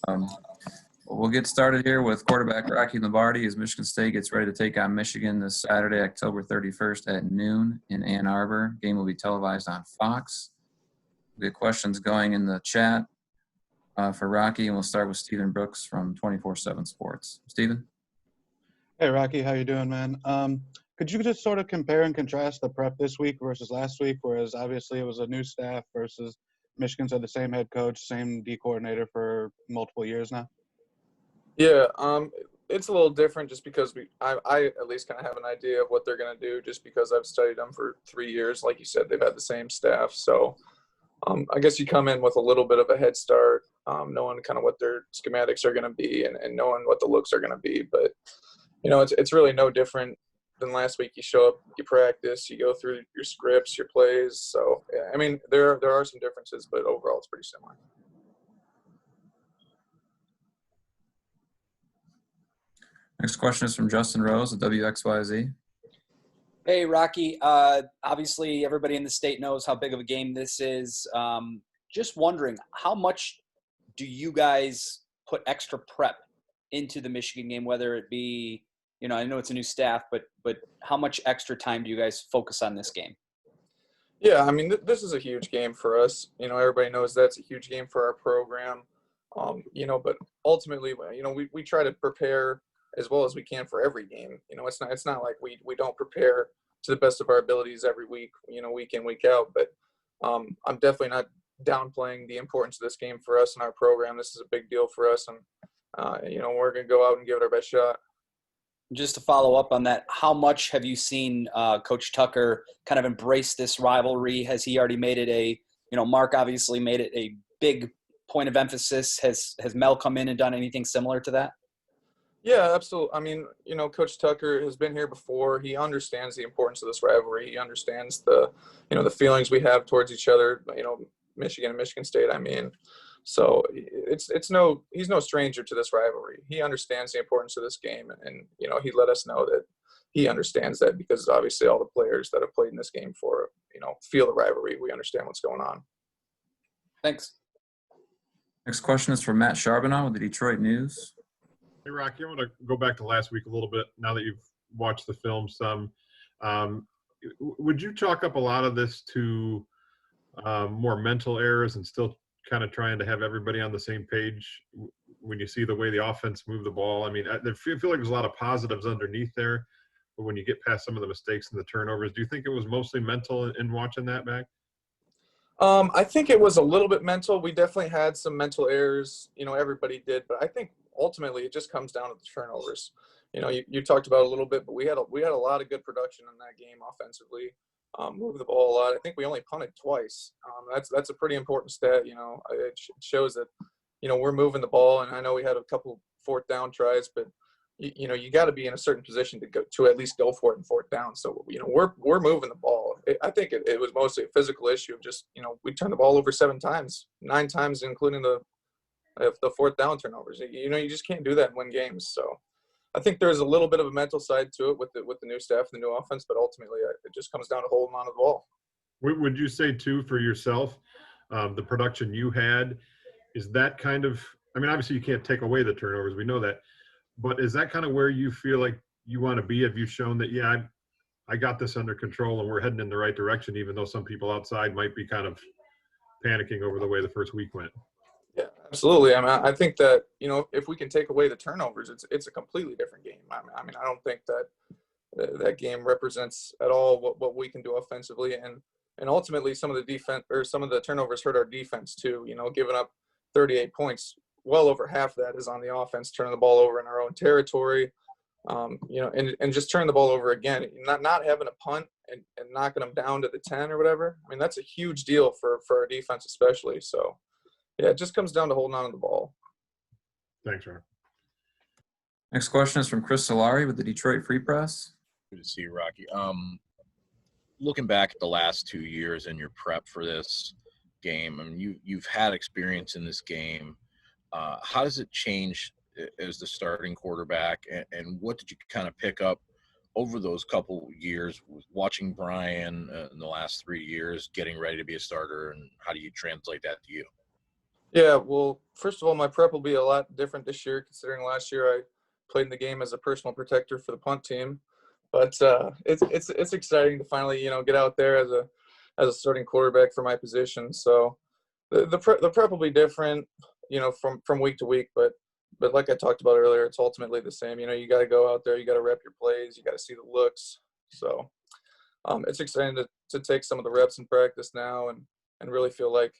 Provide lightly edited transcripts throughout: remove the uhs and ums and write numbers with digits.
Um, we'll get started here with quarterback Rocky Lombardi as Michigan State gets ready to take on Michigan this Saturday, October 31st at noon in Ann Arbor. Game will be televised on Fox. We have questions going in the chat for Rocky, and we'll start with Stephen Brooks from 24/7 Sports. Stephen? Hey, Rocky, how you doing, man? Could you just sort of compare and contrast the prep this week versus last week, whereas obviously it was a new staff versus Michigan's had the same head coach, same D coordinator for multiple years now? Yeah, it's a little different just because I at least kind of have an idea of what they're going to do just because I've studied them for 3 years. Like you said, they've had the same staff. So I guess you come in with a little bit of a head start, knowing kind of what their schematics are going to be and knowing what the looks are going to be. But, it's really no different than last week. You show up, you practice, you go through your scripts, your plays. So, yeah, I mean, there are some differences, but overall it's pretty similar. Next question is from Justin Rose at WXYZ. Hey, Rocky. Obviously, everybody in the state knows how big of a game this is. Just wondering, how much do you guys put extra prep into the Michigan game, whether it be, I know it's a new staff, but how much extra time do you guys focus on this game? Yeah, I mean, this is a huge game for us. Everybody knows that's a huge game for our program. But ultimately, we try to prepare as well as we can for every game. It's not like we don't prepare to the best of our abilities every week, week in, week out. But I'm definitely not downplaying the importance of this game for us and our program. This is a big deal for us, and we're going to go out and give it our best shot. Just to follow up on that, how much have you seen Coach Tucker kind of embrace this rivalry? Has he already made it Mark obviously made it a big point of emphasis. Has Mel come in and done anything similar to that? Yeah, absolutely. I mean, Coach Tucker has been here before. He understands the importance of this rivalry. He understands the feelings we have towards each other, Michigan and Michigan State, I mean. So he's no stranger to this rivalry. He understands the importance of this game, and he let us know that he understands that because obviously all the players that have played in this game feel the rivalry. We understand what's going on. Thanks. Next question is from Matt Charbonneau with the Detroit News. Hey, Rocky, I want to go back to last week a little bit now that you've watched the film some. Would you chalk up a lot of this to more mental errors and still kind of trying to have everybody on the same page when you see the way the offense moved the ball? I mean, I feel like there's a lot of positives underneath there, but when you get past some of the mistakes and the turnovers, do you think it was mostly mental in watching that back? I think it was a little bit mental. We definitely had some mental errors, everybody did, but I think ultimately it just comes down to the turnovers. You talked about it a little bit, but we had a lot of good production in that game offensively. Moved the ball a lot. I think we only punted twice. That's a pretty important stat. It shows that we're moving the ball, and I know we had a couple fourth down tries, but you got to be in a certain position to at least go for it in fourth down. So we're moving the ball. I think it was mostly a physical issue of just we turned the ball over 7 times, 9 times including the fourth down turnovers. You just can't do that and win games. So I think there's a little bit of a mental side to it with the new staff and the new offense, but ultimately it just comes down to holding on to the ball. Would you say too, for yourself, the production you had, is that kind of, I mean, obviously you can't take away the turnovers, we know that, but is that kind of where you feel like you want to be? Have you shown that, yeah, I got this under control and we're heading in the right direction, even though some people outside might be kind of panicking over the way the first week went? Yeah, absolutely. I mean, I think that, if we can take away the turnovers, it's a completely different game. I mean, I don't think that that game represents at all what we can do offensively. And ultimately some of the defense or some of the turnovers hurt our defense too, giving up 38 points. Well over half of that is on the offense, turning the ball over in our own territory, and just turning the ball over again, not having a punt and knocking them down to the 10 or whatever. I mean, that's a huge deal for our defense especially. So, yeah, it just comes down to holding on to the ball. Thanks, Ron. Next question is from Chris Solari with the Detroit Free Press. Good to see you, Rocky. Looking back at the last 2 years in your prep for this game, I mean, you've had experience in this game. How does it change as the starting quarterback, and what did you kind of pick up over those couple years watching Brian in the last 3 years getting ready to be a starter, and how do you translate that to you? Yeah, well, first of all, my prep will be a lot different this year, considering last year I played in the game as a personal protector for the punt team. But it's exciting to finally get out there as a starting quarterback for my position. So the prep will be different, from week to week. But like I talked about earlier, it's ultimately the same. You got to go out there, you got to rep your plays, you got to see the looks. So it's exciting to take some of the reps in practice now and really feel like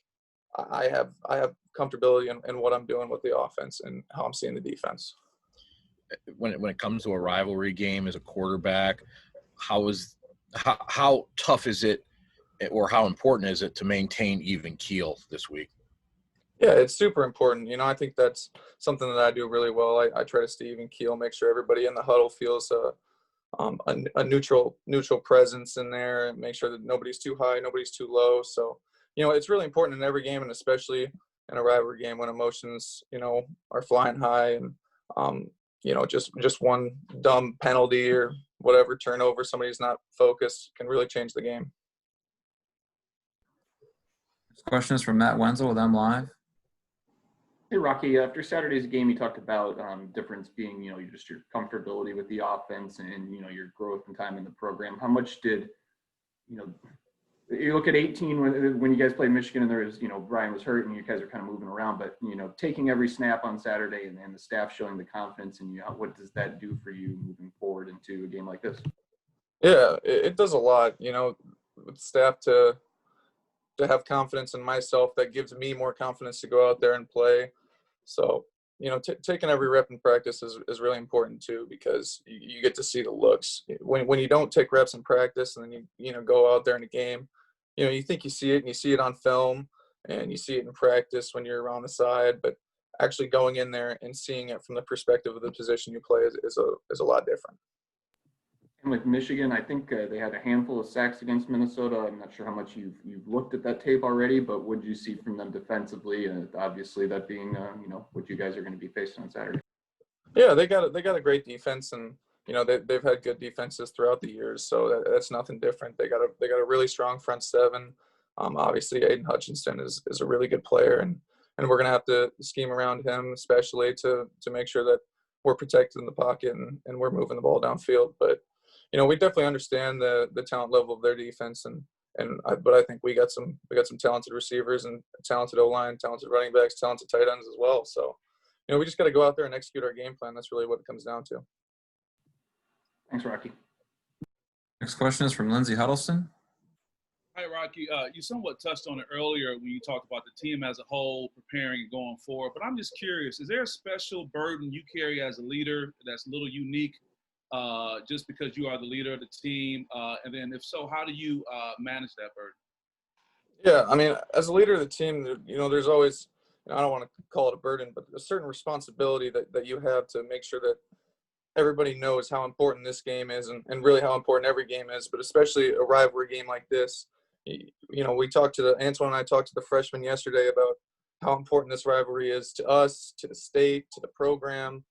I have comfortability in what I'm doing with the offense and how I'm seeing the defense. When it comes to a rivalry game as a quarterback, how tough is it, or how important is it to maintain even keel this week? Yeah, it's super important. I think that's something that I do really well. I try to stay even keel, make sure everybody in the huddle feels a neutral presence in there, and make sure that nobody's too high, nobody's too low. So, it's really important in every game, and especially in a rivalry game when emotions, are flying high, and just one dumb penalty or whatever turnover, somebody's not focused, can really change the game. This question is from Matt Wenzel with M Live. Hey, Rocky, after Saturday's game, you talked about difference being, just your comfortability with the offense and, your growth and time in the program. How much did, you look at 18 when you guys played Michigan and there was, Brian was hurt and you guys are kind of moving around, but, taking every snap on Saturday and the staff showing the confidence in you, what does that do for you moving forward into a game like this? Yeah, it does a lot, with staff to have confidence in myself. That gives me more confidence to go out there and play. So, taking every rep in practice is really important too, because you get to see the looks. When you don't take reps in practice and then you go out there in a game, you think you see it and you see it on film and you see it in practice when you're around the side, but actually going in there and seeing it from the perspective of the position you play is a lot different. And with Michigan, I think they had a handful of sacks against Minnesota. I'm not sure how much you've looked at that tape already, but what did you see from them defensively? And obviously that being, what you guys are going to be facing on Saturday. Yeah, they got a great defense, and they've had good defenses throughout the years, so that's nothing different. They got a really strong front seven. Obviously, Aiden Hutchinson is a really good player, and we're gonna have to scheme around him, especially to make sure that we're protected in the pocket and we're moving the ball downfield. But we definitely understand the talent level of their defense, but I think we got some talented receivers and talented O-line, talented running backs, talented tight ends as well. So, we just got to go out there and execute our game plan. That's really what it comes down to. Thanks, Rocky. Next question is from Lindsey Huddleston. Hi, Rocky. You somewhat touched on it earlier when you talked about the team as a whole preparing and going forward, but I'm just curious, is there a special burden you carry as a leader that's a little unique just because you are the leader of the team? And then if so, how do you manage that burden? Yeah, I mean, as a leader of the team, there's always, I don't want to call it a burden, but a certain responsibility that you have to make sure that everybody knows how important this game is and really how important every game is, but especially a rivalry game like this. We talked to Antoine and I talked to the freshmen yesterday about how important this rivalry is to us, to the state, to the program.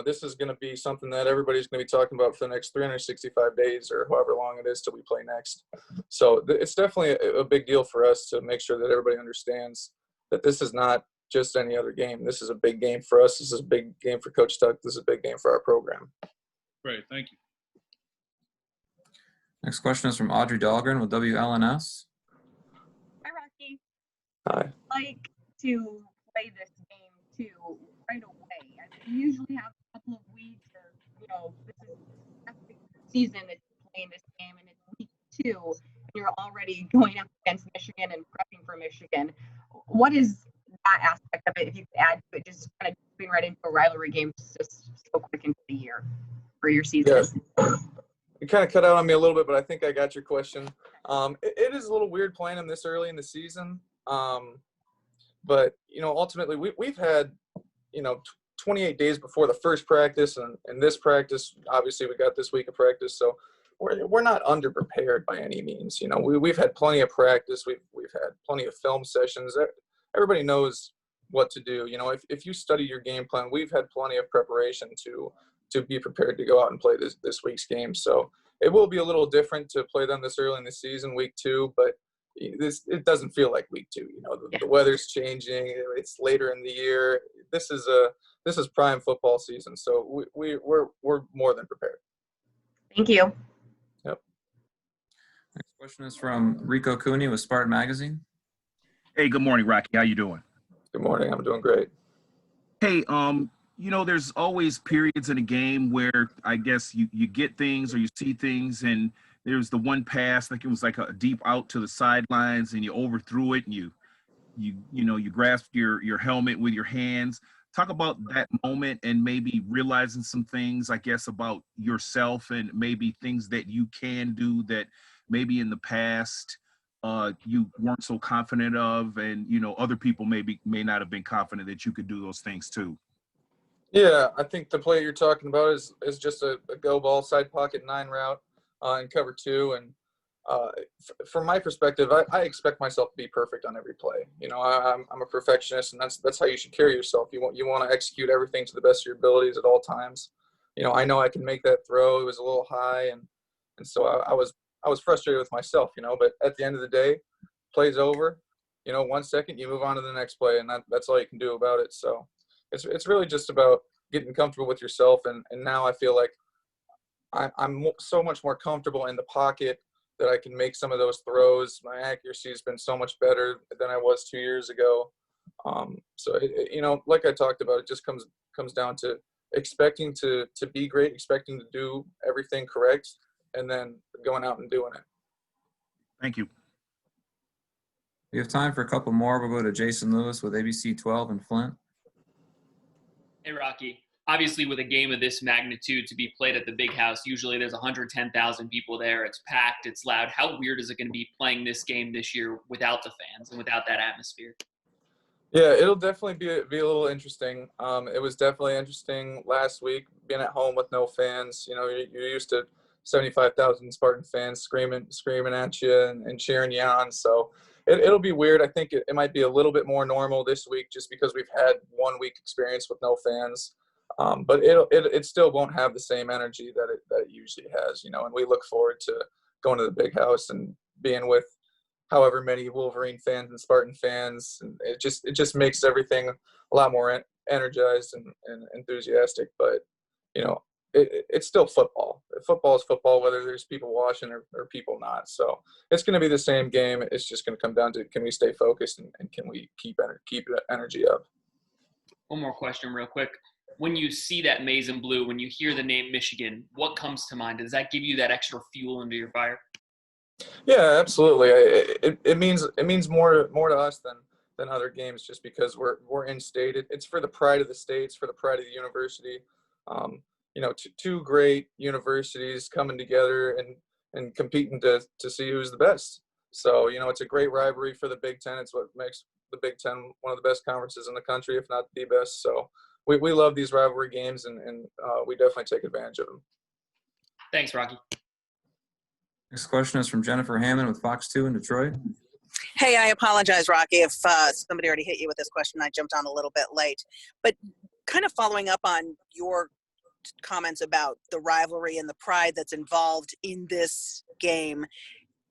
This is going to be something that everybody's going to be talking about for the next 365 days or however long it is till we play next. So it's definitely a big deal for us to make sure that everybody understands that this is not just any other game. This is a big game for us. This is a big game for Coach Tuck. This is a big game for our program. Great. Thank you. Next question is from Audrey Dahlgren with WLNS. Hi, Rocky. Hi. I'd like to play this game too right away. We usually have a couple of weeks, or this is the season that you're playing this game, and it's week 2, and you're already going up against Michigan and prepping for Michigan. What is that aspect of it? If you could add to it, just kind of moving right into a rivalry game just so quick into the year for your season. Yes. You kind of cut out on me a little bit, but I think I got your question. It is a little weird playing them this early in the season. But, ultimately we've had, 28 days before the first practice and this practice. Obviously we got this week of practice. So we're not underprepared by any means. We've had plenty of practice. We've had plenty of film sessions. Everybody knows what to do. If you study your game plan, we've had plenty of preparation to be prepared to go out and play this week's game. So it will be a little different to play them this early in the season, week 2, but it doesn't feel like week 2. The weather's changing. It's later in the year. This is prime football season, so we're more than prepared. Thank you. Yep. Next question is from Rico Cooney with Spartan Magazine. Hey, good morning, Rocky. How you doing? Good morning. I'm doing great. Hey, there's always periods in a game where I guess you get things or you see things, and there's the one pass, like it was like a deep out to the sidelines, and you overthrew it, and you grasped your helmet with your hands. Talk about that moment and maybe realizing some things, I guess, about yourself and maybe things that you can do that maybe in the past you weren't so confident of, and other people may not have been confident that you could do those things too. Yeah, I think the play you're talking about is just a go ball side pocket 9 route in cover 2, and from my perspective, I expect myself to be perfect on every play. I'm a perfectionist, and that's how you should carry yourself. You want to execute everything to the best of your abilities at all times. I know I can make that throw. It was a little high, and so I was frustrated with myself. But at the end of the day, play's over. 1 second, you move on to the next play, and that's all you can do about it. So it's really just about getting comfortable with yourself, and now I feel like I'm so much more comfortable in the pocket that I can make some of those throws. My accuracy has been so much better than I was 2 years ago. So like I talked about, it just comes down to expecting to be great, expecting to do everything correct, and then going out and doing it. Thank you. We have time for a couple more. We'll go to Jason Lewis with ABC 12 in Flint. Hey, Rocky. Obviously, with a game of this magnitude to be played at the Big House, usually there's 110,000 people there. It's packed. It's loud. How weird is it going to be playing this game this year without the fans and without that atmosphere? Yeah, it'll definitely be a little interesting. It was definitely interesting last week, being at home with no fans. You're used to 75,000 Spartan fans screaming at you and cheering you on. So it'll be weird. I think it might be a little bit more normal this week just because we've had 1 week experience with no fans. But it still won't have the same energy that it usually has, and we look forward to going to the Big House and being with however many Wolverine fans and Spartan fans, and it just makes everything a lot more energized and enthusiastic. But it's still football. Football is football, whether there's people watching or people not. So it's going to be the same game. It's just going to come down to, can we stay focused and can we keep energy up? One more question real quick. When you see that maize and blue, when you hear the name Michigan, what comes to mind? Does that give you that extra fuel into your fire? Yeah, absolutely. It means more to us than other games, just because we're in state. It's for the pride of the state. It's for the pride of the university. Two great universities coming together and competing to see who's the best. So it's a great rivalry for the Big Ten. It's what makes the Big Ten one of the best conferences in the country, if not the best. So we love these rivalry games, and we definitely take advantage of them. Thanks, Rocky. Next question is from Jennifer Hammond with Fox 2 in Detroit. Hey, I apologize, Rocky, if somebody already hit you with this question. I jumped on a little bit late. But kind of following up on your comments about the rivalry and the pride that's involved in this game,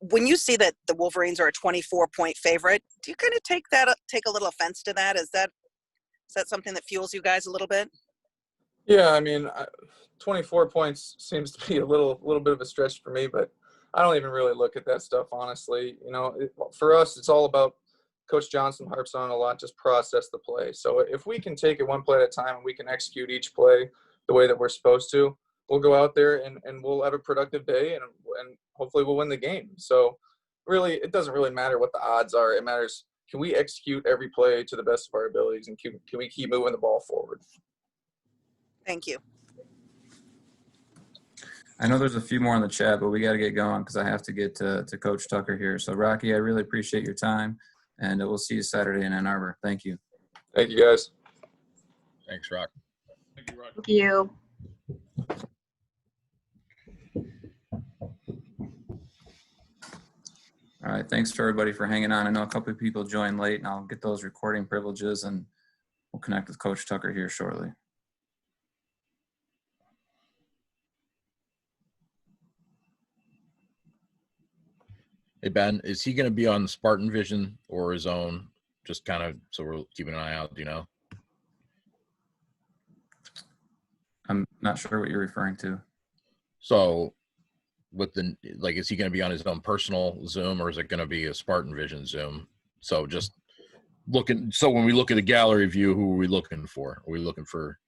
when you see that the Wolverines are a 24-point favorite, do you kind of take a little offense to that? Is that something that fuels you guys a little bit? Yeah, I mean, 24 points seems to be a little bit of a stretch for me, but I don't even really look at that stuff, honestly. For us, it's all about, Coach Johnson harps on a lot, just process the play. So if we can take it one play at a time and we can execute each play the way that we're supposed to, we'll go out there and we'll have a productive day and hopefully we'll win the game. So really, it doesn't really matter what the odds are. It matters, can we execute every play to the best of our abilities, and can we keep moving the ball forward? Thank you. I know there's a few more in the chat, but we got to get going because I have to get to Coach Tucker here. So, Rocky, I really appreciate your time, and we'll see you Saturday in Ann Arbor. Thank you. Thank you, guys. Thanks, Rock. Thank you, Rocky. Thank you. All right. Thanks to everybody for hanging on. I know a couple of people joined late, and I'll get those recording privileges, and we'll connect with Coach Tucker here shortly. Hey Ben, is he going to be on Spartan Vision or his own? Just kind of so we're keeping an eye out. Do you know? I'm not sure what you're referring to. So with the is he going to be on his own personal Zoom or is it going to be a Spartan Vision Zoom? So just looking. So when we look at a gallery view, who are we looking for? Are we looking for?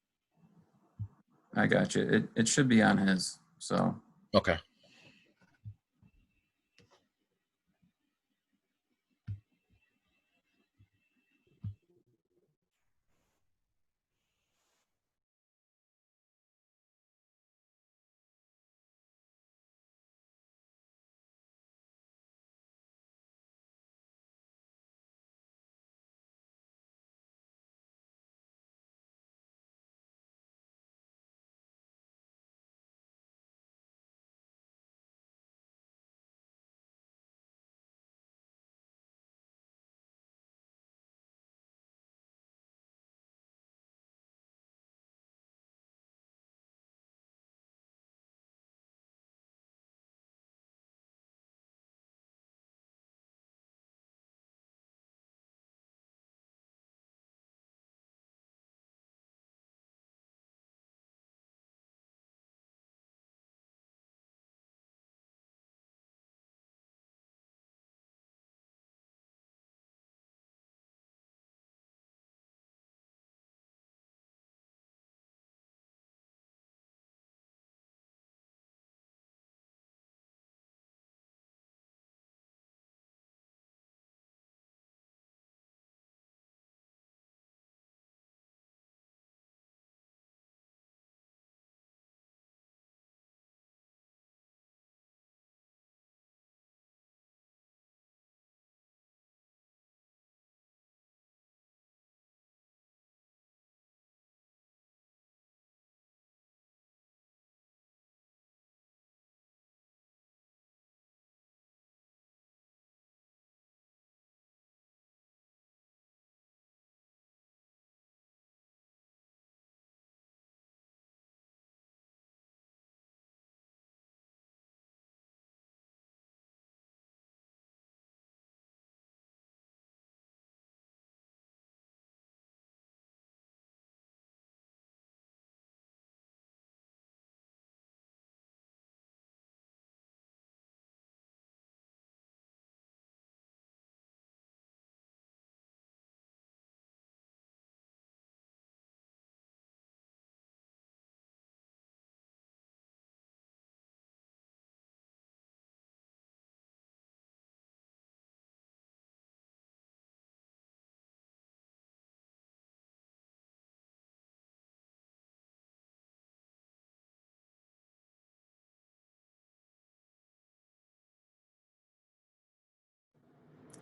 I got you. It should be on his. So Okay.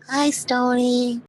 Hi, Stony.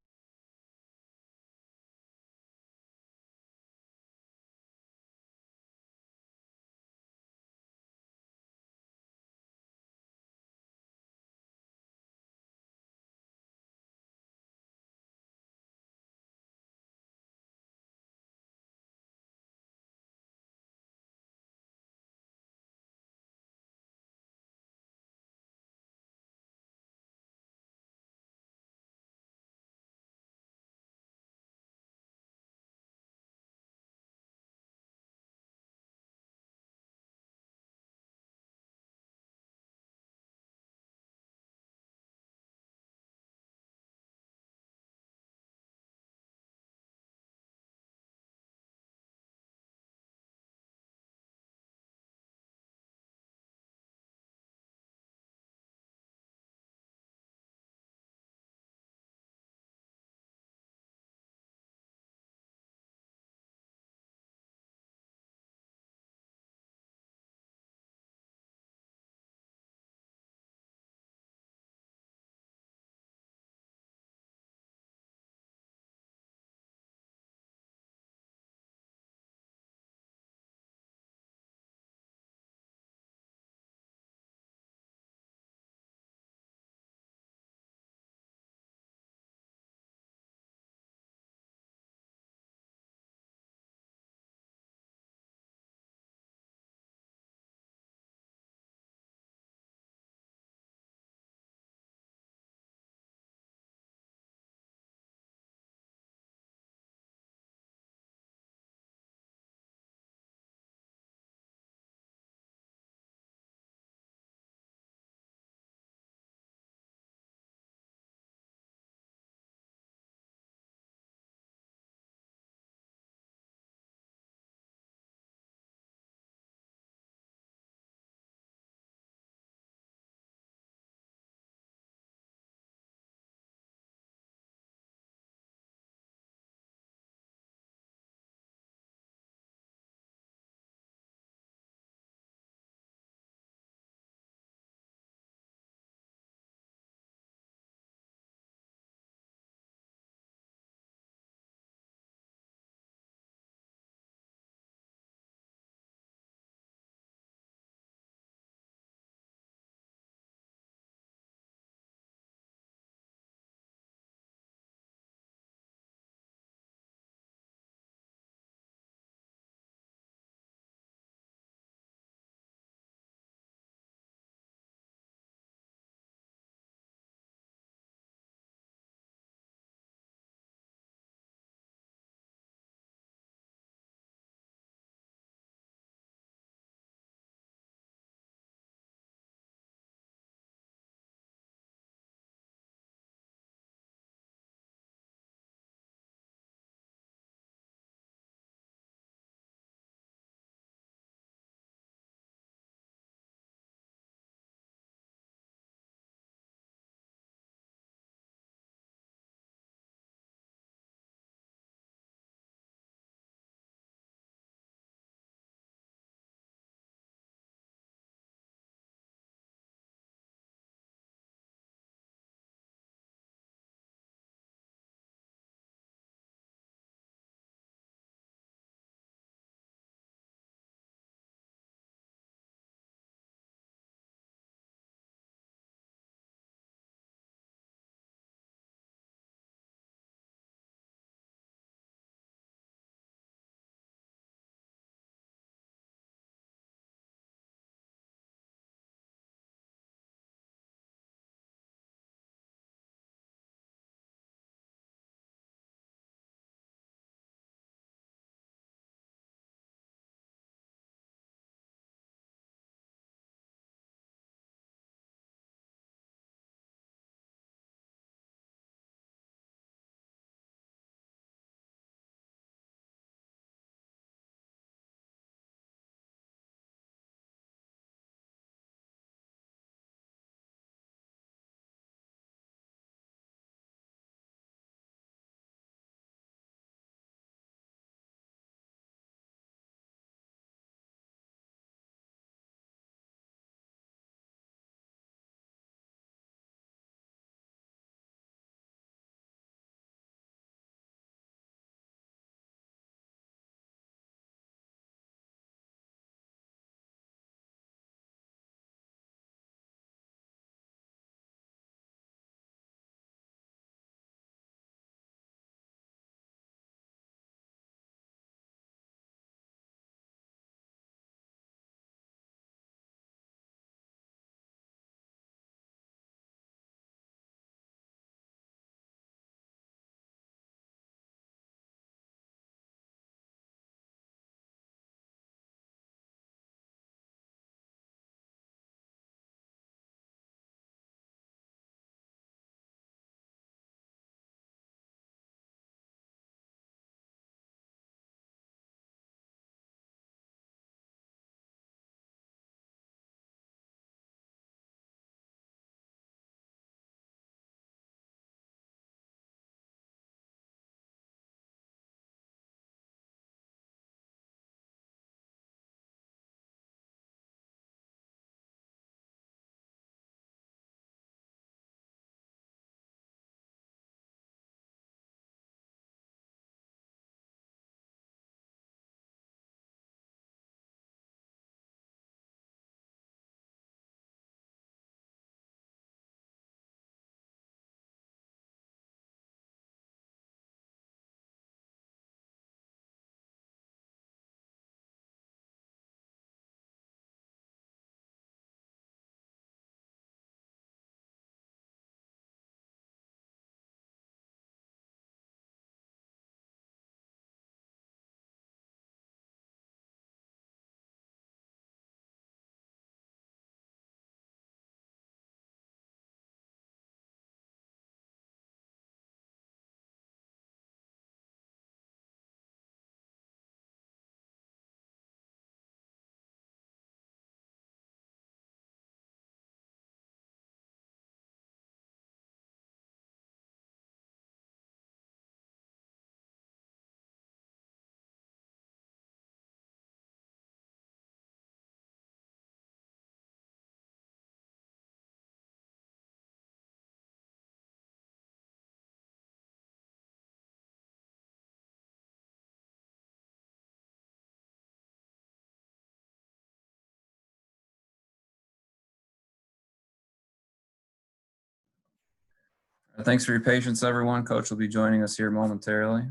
Thanks for your patience, everyone. Coach will be joining us here momentarily.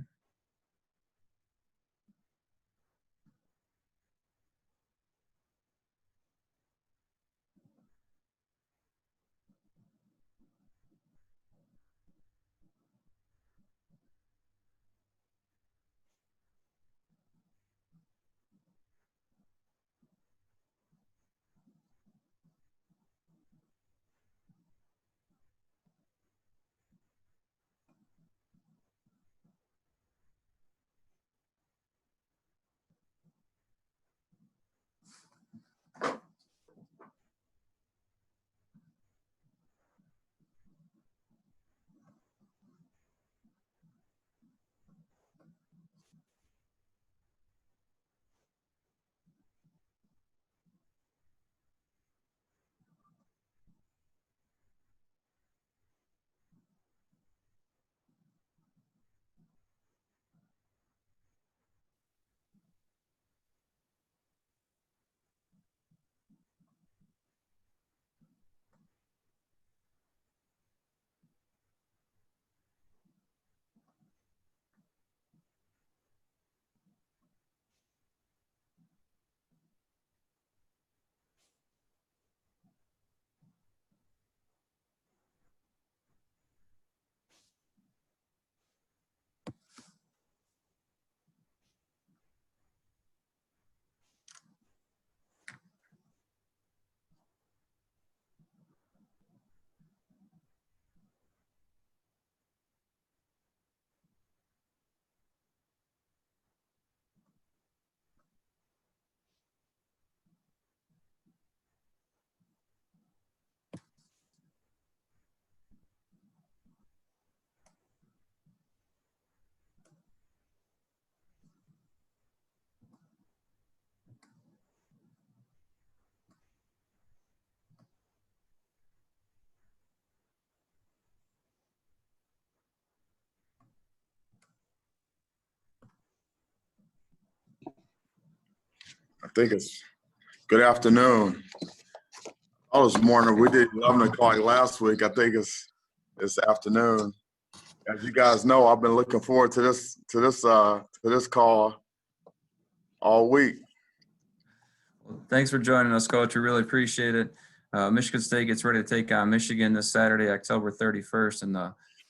I think it's good afternoon. Oh, this morning we did 11 o'clock last week. I think it's afternoon. As you guys know, I've been looking forward to this call all week. Well, thanks for joining us, Coach. We really appreciate it. Michigan State gets ready to take on Michigan this Saturday, October 31st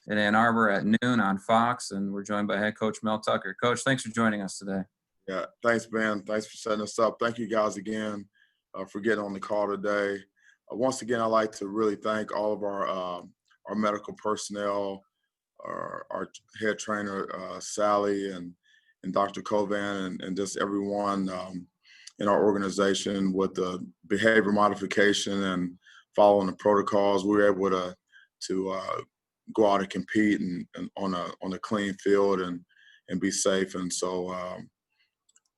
in Ann Arbor at noon on Fox, and we're joined by head coach Mel Tucker. Coach, thanks for joining us today. Yeah, thanks, Ben. Thanks for setting us up. Thank you guys again for getting on the call today. Once again, I'd like to really thank all of our medical personnel, our head trainer, Sally, and Dr. Kovan, and just everyone in our organization with the behavior modification and following the protocols. We were able to go out and compete and on a clean field and be safe. And so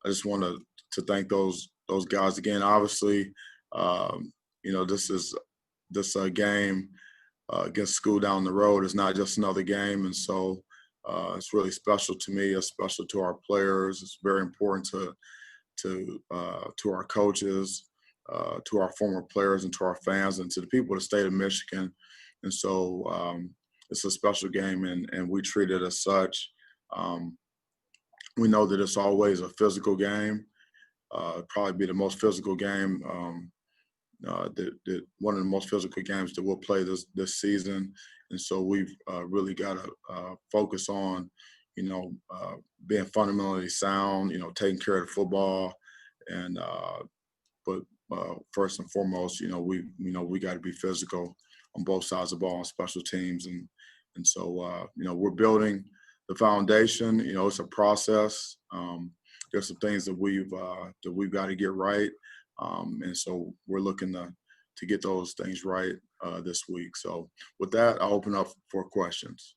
I just want to thank those guys again. Obviously, this game against school down the road is not just another game, and so it's really special to me. It's special to our players. It's very important to our coaches, to our former players, and to our fans, and to the people of the state of Michigan. And so it's a special game, and we treat it as such. We know that it's always a physical game. Probably be the most physical game, one of the most physical games that we'll play this season. And so we've really got to focus on, being fundamentally sound, taking care of the football, and but first and foremost, we got to be physical on both sides of the ball on special teams, and so we're building the foundation. It's a process. There's some things that we've got to get right, and so we're looking to get those things right this week. So with that, I'll open up for questions.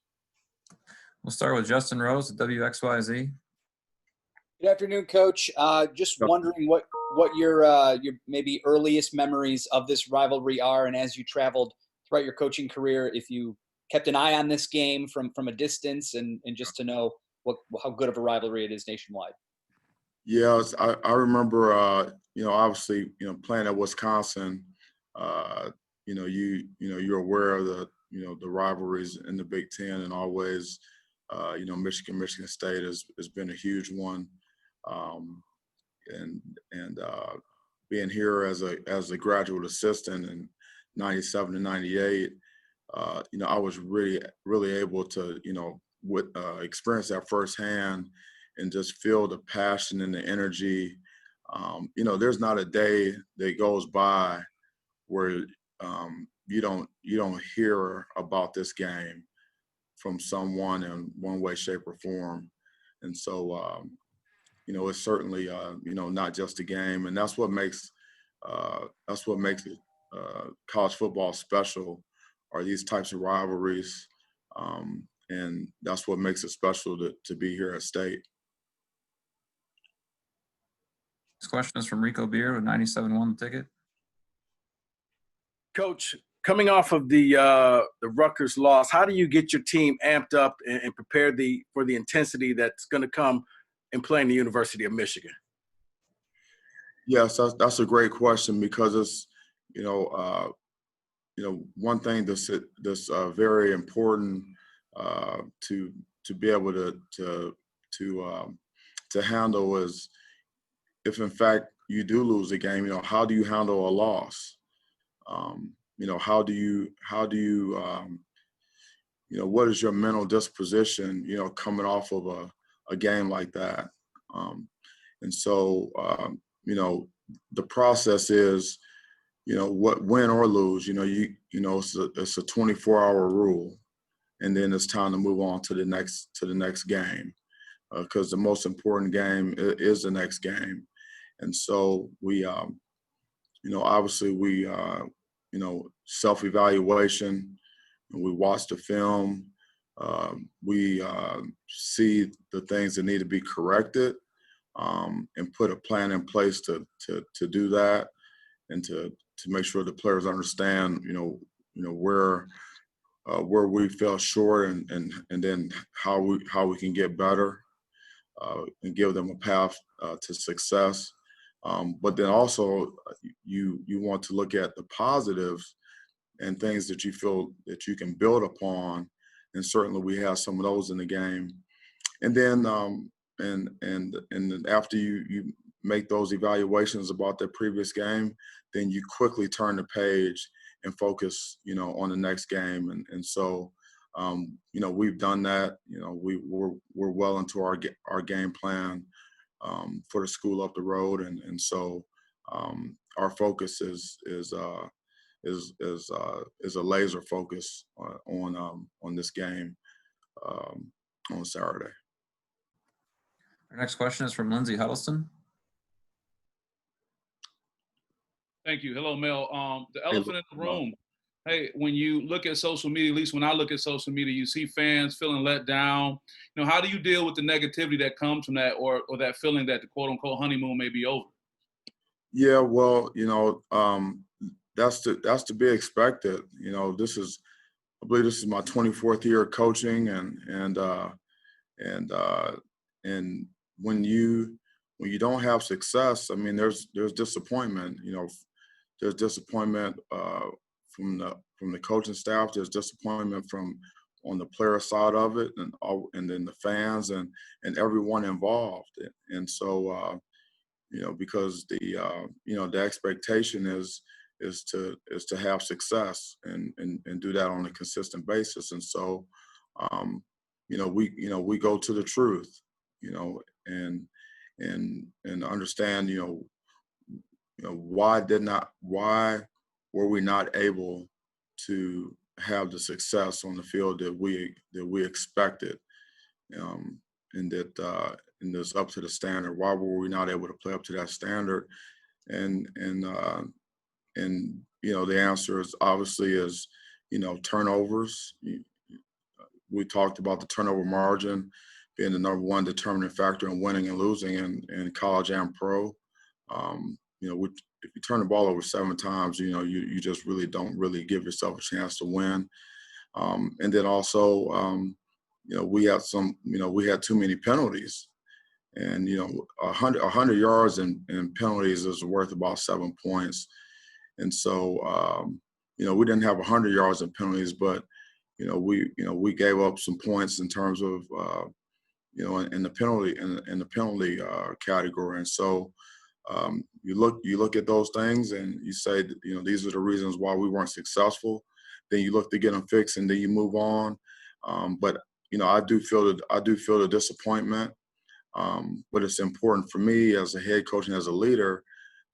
We'll start with Justin Rose at WXYZ. Good afternoon, Coach. Just wondering what your maybe earliest memories of this rivalry are, and as you traveled throughout your coaching career, if you kept an eye on this game from a distance, and just to know how good of a rivalry it is nationwide. Yes, I remember. Obviously, playing at Wisconsin. You're aware of the rivalries in the Big Ten, and always, Michigan State has been a huge one. And being here as a graduate assistant in 97 to 98, I was really able to, experience that firsthand and just feel the passion and the energy. There's not a day that goes by where you don't hear about this game from someone in one way, shape, or form. And so, it's certainly, not just a game, and that's what makes it, college football special, are these types of rivalries, and that's what makes it special to be here at State. This question is from Rico Beer with 97.1 The Ticket. Coach, coming off of the Rutgers loss, how do you get your team amped up and prepared for the intensity that's going to come in playing the University of Michigan? Yes, that's a great question, because it's, one thing that's very important to be able to handle is, if in fact you do lose a game, how do you handle a loss? How do you what is your mental disposition, coming off of a game like that? And so, the process is, what, win or lose, it's a 24-hour rule, and then it's time to move on to the next game, because the most important game is the next game. And so we, obviously we, self-evaluation, and we watch the film. We see the things that need to be corrected, and put a plan in place to do that, and to make sure the players understand, where we fell short, and then how we can get better, and give them a path to success. But then also you want to look at the positives and things that you feel that you can build upon, and certainly we have some of those in the game. And then and after you make those evaluations about the previous game, then you quickly turn the page and focus, on the next game. And so, we've done that. We're well into our game plan for the school up the road, and so our focus is a laser focus on this game on Saturday. Our next question is from Lindsay Huddleston. Thank you. Hello, Mel. The elephant in the room. Hey, when you look at social media, at least when I look at social media, you see fans feeling let down. How do you deal with the negativity that comes from that, or that feeling that the quote unquote honeymoon may be over? Yeah, well, that's to be expected. I believe this is my 24th year of coaching, and when you don't have success, there's disappointment. There's disappointment from the coaching staff. There's disappointment on the player side of it, and then the fans and everyone involved. And so, because the expectation is to have success and do that on a consistent basis. And so, we go to the truth, and understand, why were we not able to have the success on the field that we expected, and that's up to the standard. Why were we not able to play up to that standard? And the answer is obviously turnovers. We talked about the turnover margin being the number one determining factor in winning and losing in college and pro. If you turn the ball over 7 times, you just really don't really give yourself a chance to win. And then also, we had too many penalties, and 100 yards in penalties is worth about 7 points. And so, we didn't have 100 yards in penalties, but we gave up some points in terms of in the penalty category, and so you look at those things and you say that, these are the reasons why we weren't successful. Then you look to get them fixed, and then you move on. But I do feel the disappointment. But it's important for me as a head coach and as a leader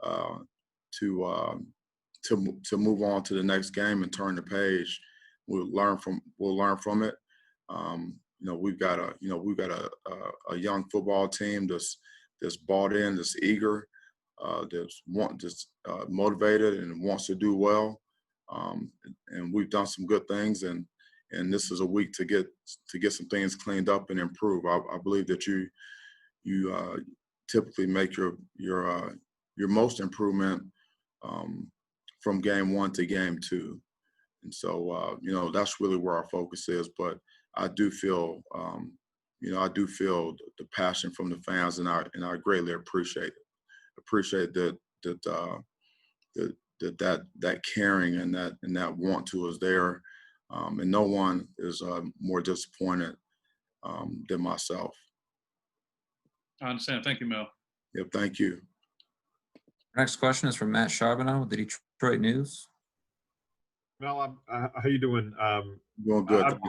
to move on to the next game and turn the page. We'll learn from it. We've got a young football team that's bought in, that's eager, that's motivated and wants to do well. And we've done some good things, and this is a week to get some things cleaned up and improve. I believe that you typically make your most improvement from game 1 to game 2, and so that's really where our focus is. But I do feel the passion from the fans, and I greatly appreciate that caring and that want to is there, and no one is more disappointed than myself. I understand. Thank you, Mel. Yep, thank you. Next question is from Matt Charbonneau with the Detroit News. Mel, how you doing? Doing good.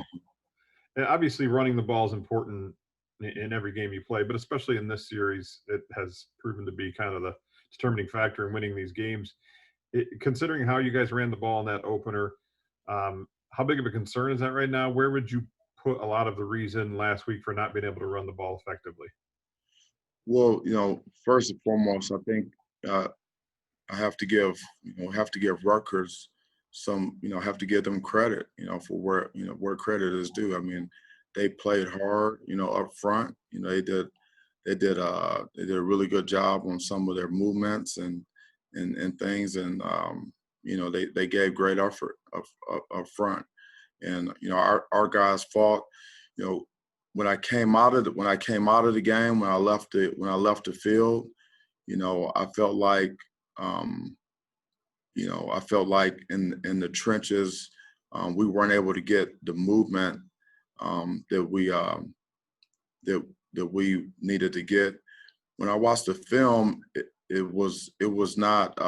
Obviously, running the ball is important in every game you play, but especially in this series, it has proven to be kind of the determining factor in winning these games. Considering how you guys ran the ball in that opener, how big of a concern is that right now? Where would you put a lot of the reason last week for not being able to run the ball effectively? Well, first and foremost, I think I have to give Rutgers have to give them credit, for where credit is due. I mean, they played hard, up front. They did a really good job on some of their movements and things, and they gave great effort up front. And our guys fought. When I came out of the game, when I left the field, I felt like in the trenches, we weren't able to get the movement that we needed to get. When I watched the film, it was not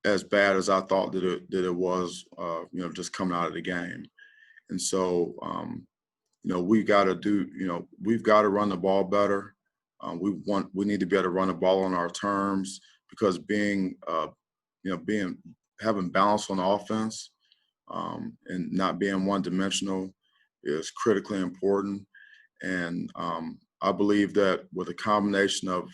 as bad as I thought that it was, just coming out of the game. And so, we've got to run the ball better. We need to be able to run the ball on our terms, because having balance on the offense and not being one-dimensional is critically important. And I believe that with a combination of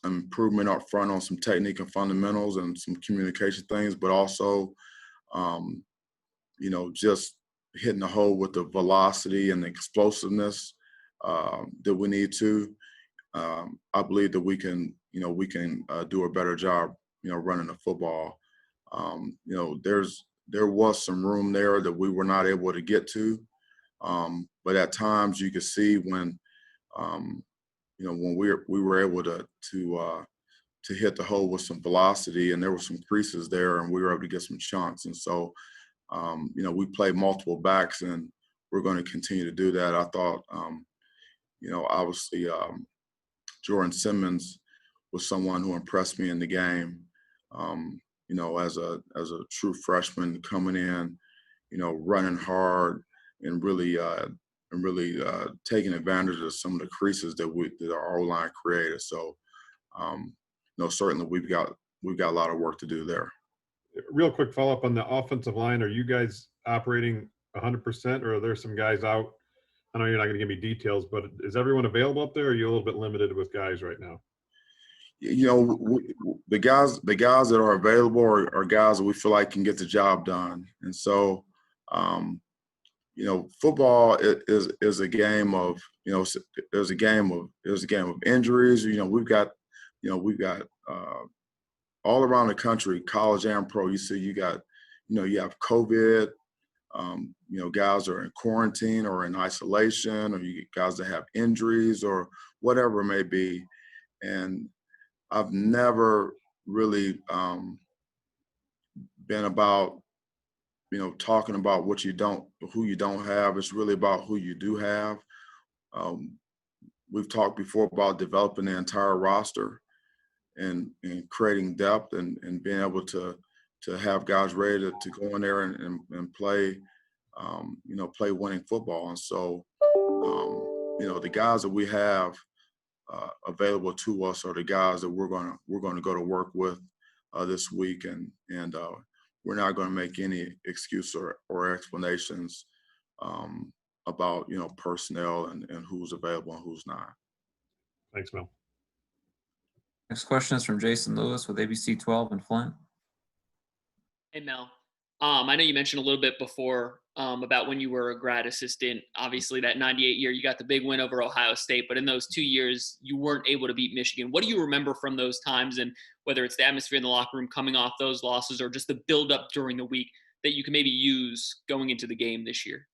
improvement up front on some technique and fundamentals and some communication things, but also just hitting the hole with the velocity and the explosiveness that we need to. I believe that we can do a better job, running the football. There was some room there that we were not able to get to, but at times you could see when we were able to hit the hole with some velocity, and there were some creases there, and we were able to get some chunks. And so, we played multiple backs, and we're going to continue to do that. I thought, obviously, Jordan Simmons was someone who impressed me in the game. As a true freshman coming in, running hard and really taking advantage of some of the creases that our O-line created. So, certainly we've got a lot of work to do there. Real quick follow-up on the offensive line. Are you guys operating 100%, or are there some guys out? I know you're not going to give me details, but is everyone available up there, or are you a little bit limited with guys right now? The guys that are available are guys that we feel like can get the job done. And so, football is a game of, there's a game of injuries. We've got all around the country, college and pro. You have COVID. Guys are in quarantine or in isolation, or you get guys that have injuries or whatever it may be. And I've never really been about, talking about who you don't have. It's really about who you do have. We've talked before about developing the entire roster and creating depth and being able to have guys ready to go in there and play, play winning football. And so, the guys that we have available to us are the guys that we're going to go to work with this week, and we're not going to make any excuse or explanations about personnel and who's available and who's not. Thanks, Mel. Next question is from Jason Lewis with ABC 12 in Flint. Hey, Mel. I know you mentioned a little bit before about when you were a grad assistant. Obviously, that 98 year, you got the big win over Ohio State, but in those 2 years, you weren't able to beat Michigan. What do you remember from those times, and whether it's the atmosphere in the locker room coming off those losses or just the buildup during the week that you can maybe use going into the game this year?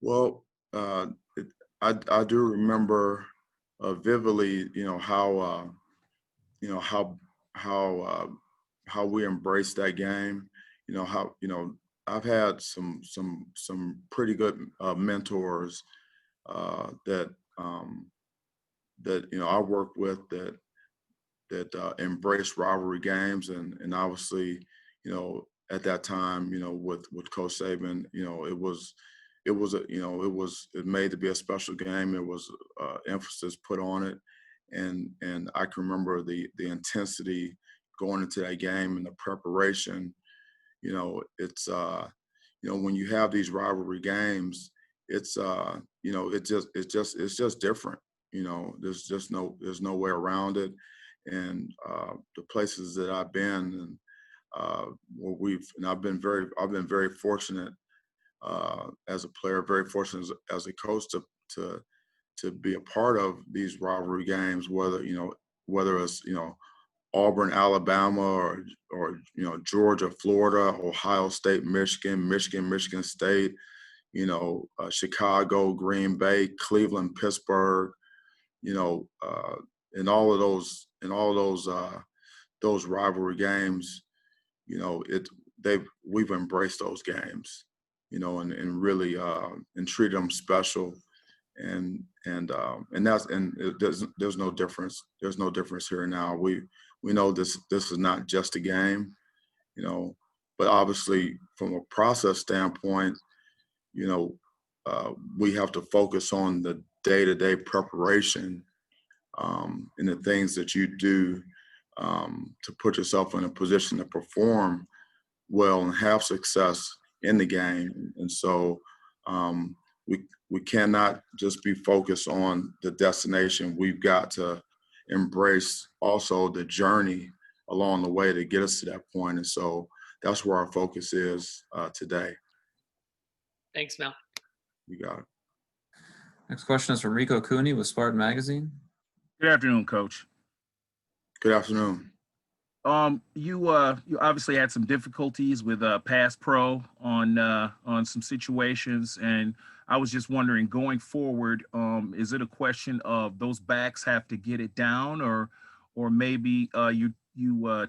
Well, I do remember vividly, how we embraced that game. I've had some pretty good mentors that I work with that embrace rivalry games, and obviously, at that time, with Coach Saban, it made to be a special game. There was emphasis put on it, and I can remember the intensity going into that game and the preparation. It's when you have these rivalry games, it's just different. There's no way around it. And the places that I've been and where I've been very fortunate as a player, very fortunate as a coach to be a part of these rivalry games, whether it's Auburn, Alabama, or Georgia, Florida, Ohio State, Michigan State, Chicago, Green Bay, Cleveland, Pittsburgh, and all of those rivalry games, we've embraced those games, and really and treated them special. And there's no difference. There's no difference here now. We know this is not just a game, but obviously from a process standpoint, we have to focus on the day-to-day preparation and the things that you do to put yourself in a position to perform well and have success in the game. And so we cannot just be focused on the destination. We've got to embrace also the journey along the way to get us to that point. And so that's where our focus is today. Thanks, Mel. You got it. Next question is from Rico Cooney with Spartan Magazine. Good afternoon, Coach. Good afternoon. You obviously had some difficulties with pass pro on some situations, and I was just wondering, going forward, is it a question of those backs have to get it down, or maybe you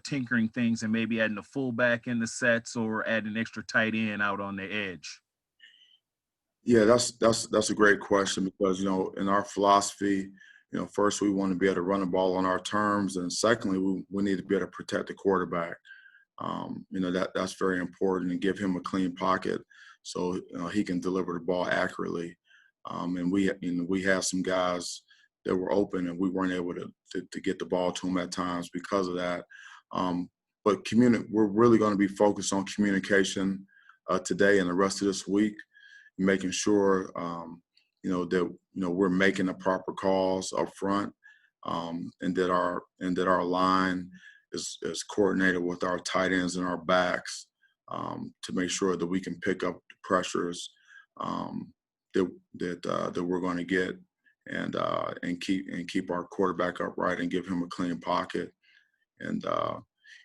tinkering things and maybe adding a fullback in the sets or adding an extra tight end out on the edge? Yeah, that's a great question, because in our philosophy, first we want to be able to run the ball on our terms, and secondly, we need to be able to protect the quarterback. That's very important, and give him a clean pocket so he can deliver the ball accurately. And we had some guys that were open, and we weren't able to get the ball to them at times because of that. But we're really going to be focused on communication today and the rest of this week, making sure that we're making the proper calls up front, and that our line is coordinated with our tight ends and our backs to make sure that we can pick up the pressures that we're going to get, and keep our quarterback upright and give him a clean pocket. And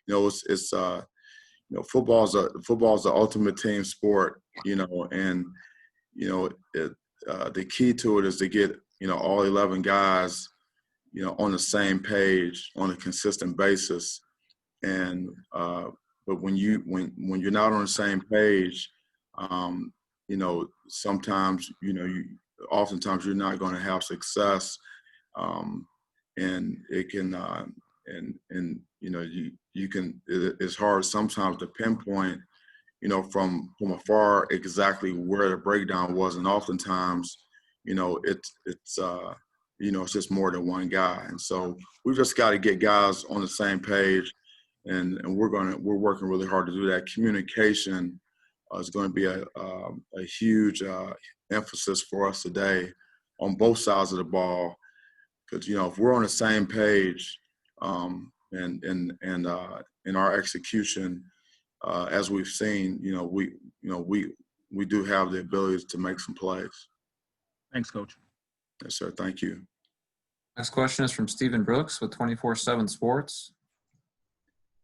it's football's the ultimate team sport, and the key to it is to get all 11 guys on the same page on a consistent basis. And but when you're not on the same page, sometimes oftentimes you're not going to have success, and it can it's hard sometimes to pinpoint from afar exactly where the breakdown was, and oftentimes it's just more than one guy, and so we've just got to get guys on the same page, and we're working really hard to do that. Communication is going to be a huge emphasis for us today on both sides of the ball, because if we're on the same page in our execution, as we've seen, we do have the ability to make some plays. Thanks, Coach. Yes, sir. Thank you. Next question is from Stephen Brooks with 24/7 Sports.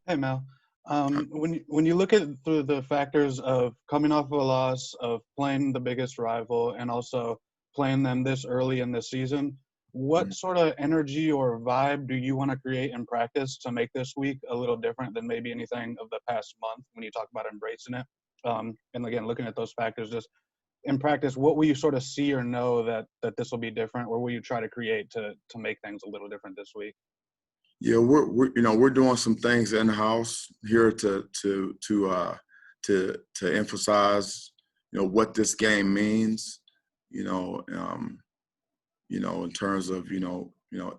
Hey, Mel. When you look at through the factors of coming off of a loss, of playing the biggest rival, and also playing them this early in the season, what sort of energy or vibe do you want to create in practice to make this week a little different than maybe anything of the past month when you talk about embracing it? And again, looking at those factors, just in practice, what will you sort of see or know that this will be different, or will you try to create to make things a little different this week? Yeah, we're doing some things in house here to emphasize what this game means. In terms of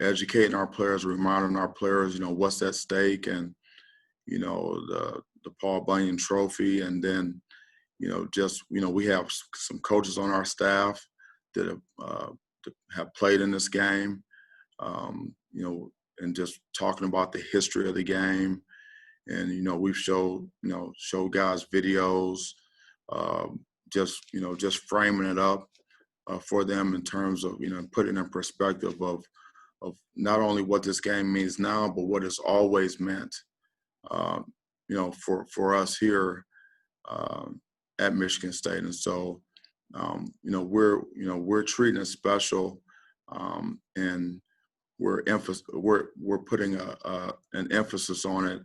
educating our players, reminding our players what's at stake, and the Paul Bunyan Trophy, and then we have some coaches on our staff that have played in this game, and just talking about the history of the game, and we've showed guys videos, just framing it up for them in terms of putting in perspective of not only what this game means now, but what it's always meant, for us here at Michigan State. And so we're treating it special, and we're putting an emphasis on it,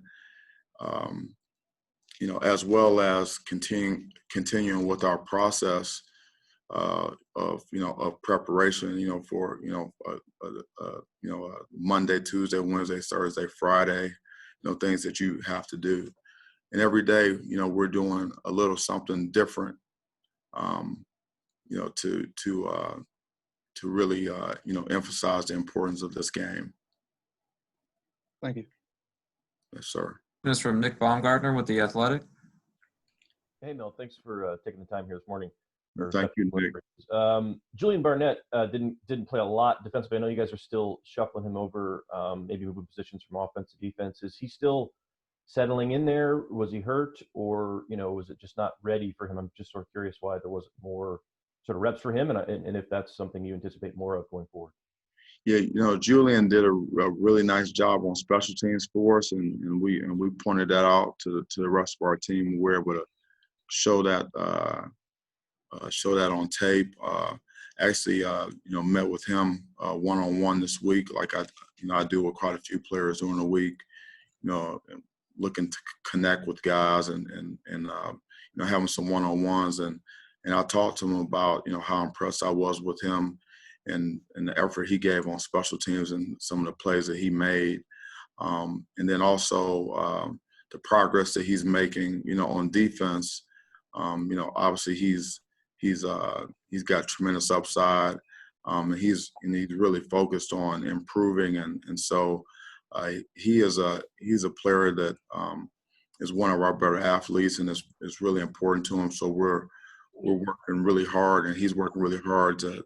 as well as continuing with our process of preparation, for Monday, Tuesday, Wednesday, Thursday, Friday, things that you have to do, and every day, we're doing a little something different, to really emphasize the importance of this game. Thank you. Yes, sir. This is from Nick Baumgartner with The Athletic. Hey, Mel, thanks for taking the time here this morning. Thank you, Nick. Julian Barnett didn't play a lot defensively. I know you guys are still shuffling him over, maybe moving positions from offense to defense. Is he still settling in there? Was he hurt, or was it just not ready for him? I'm just sort of curious why there wasn't more sort of reps for him, and if that's something you anticipate more of going forward. Yeah, Julian did a really nice job on special teams for us, and we pointed that out to the rest of our team. We were able to show that on tape. Actually, met with him one-on-one this week, like I do with quite a few players during the week. Looking to connect with guys and having some one-on-ones, and I talked to him about how impressed I was with him and the effort he gave on special teams and some of the plays that he made, and then also the progress that he's making on defense. Obviously he's got tremendous upside, and he's really focused on improving, and so he's a player that is one of our better athletes, and is really important to him. So we're working really hard, and he's working really hard to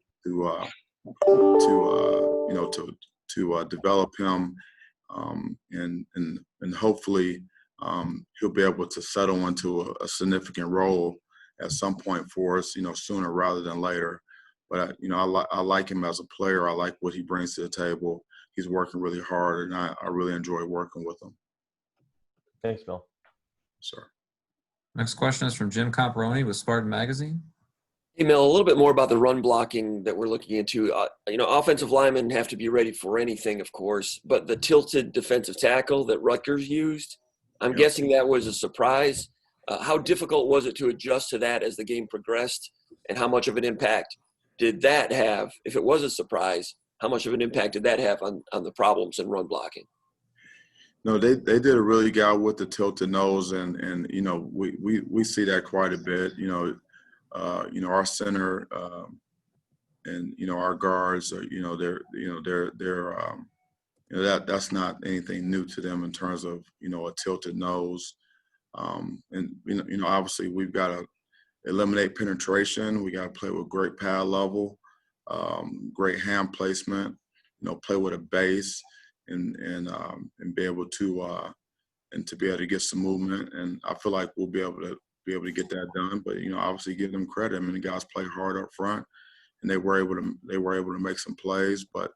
develop him, and hopefully he'll be able to settle into a significant role at some point for us, sooner rather than later. But I like him as a player. I like what he brings to the table. He's working really hard, and I really enjoy working with him. Thanks, Mel. Sure. Next question is from Jim Comparoni with Spartan Magazine. Hey, Mel, a little bit more about the run blocking that we're looking into. Offensive linemen have to be ready for anything, of course, but the tilted defensive tackle that Rutgers used, I'm Yeah. guessing that was a surprise. How difficult was it to adjust to that as the game progressed, and how much of an impact did that have? If it was a surprise, how much of an impact did that have on the problems in run blocking? No, they did a really good job with the tilted nose, and you know we see that quite a bit. You know our center and you know our guards are that's not anything new to them in terms of a tilted nose. And obviously we've got to eliminate penetration. We got to play with great pad level, great hand placement. Play with a base and be able to get some movement. And I feel like we'll be able to get that done. But obviously give them credit. I mean, the guys played hard up front, and they were able to make some plays. But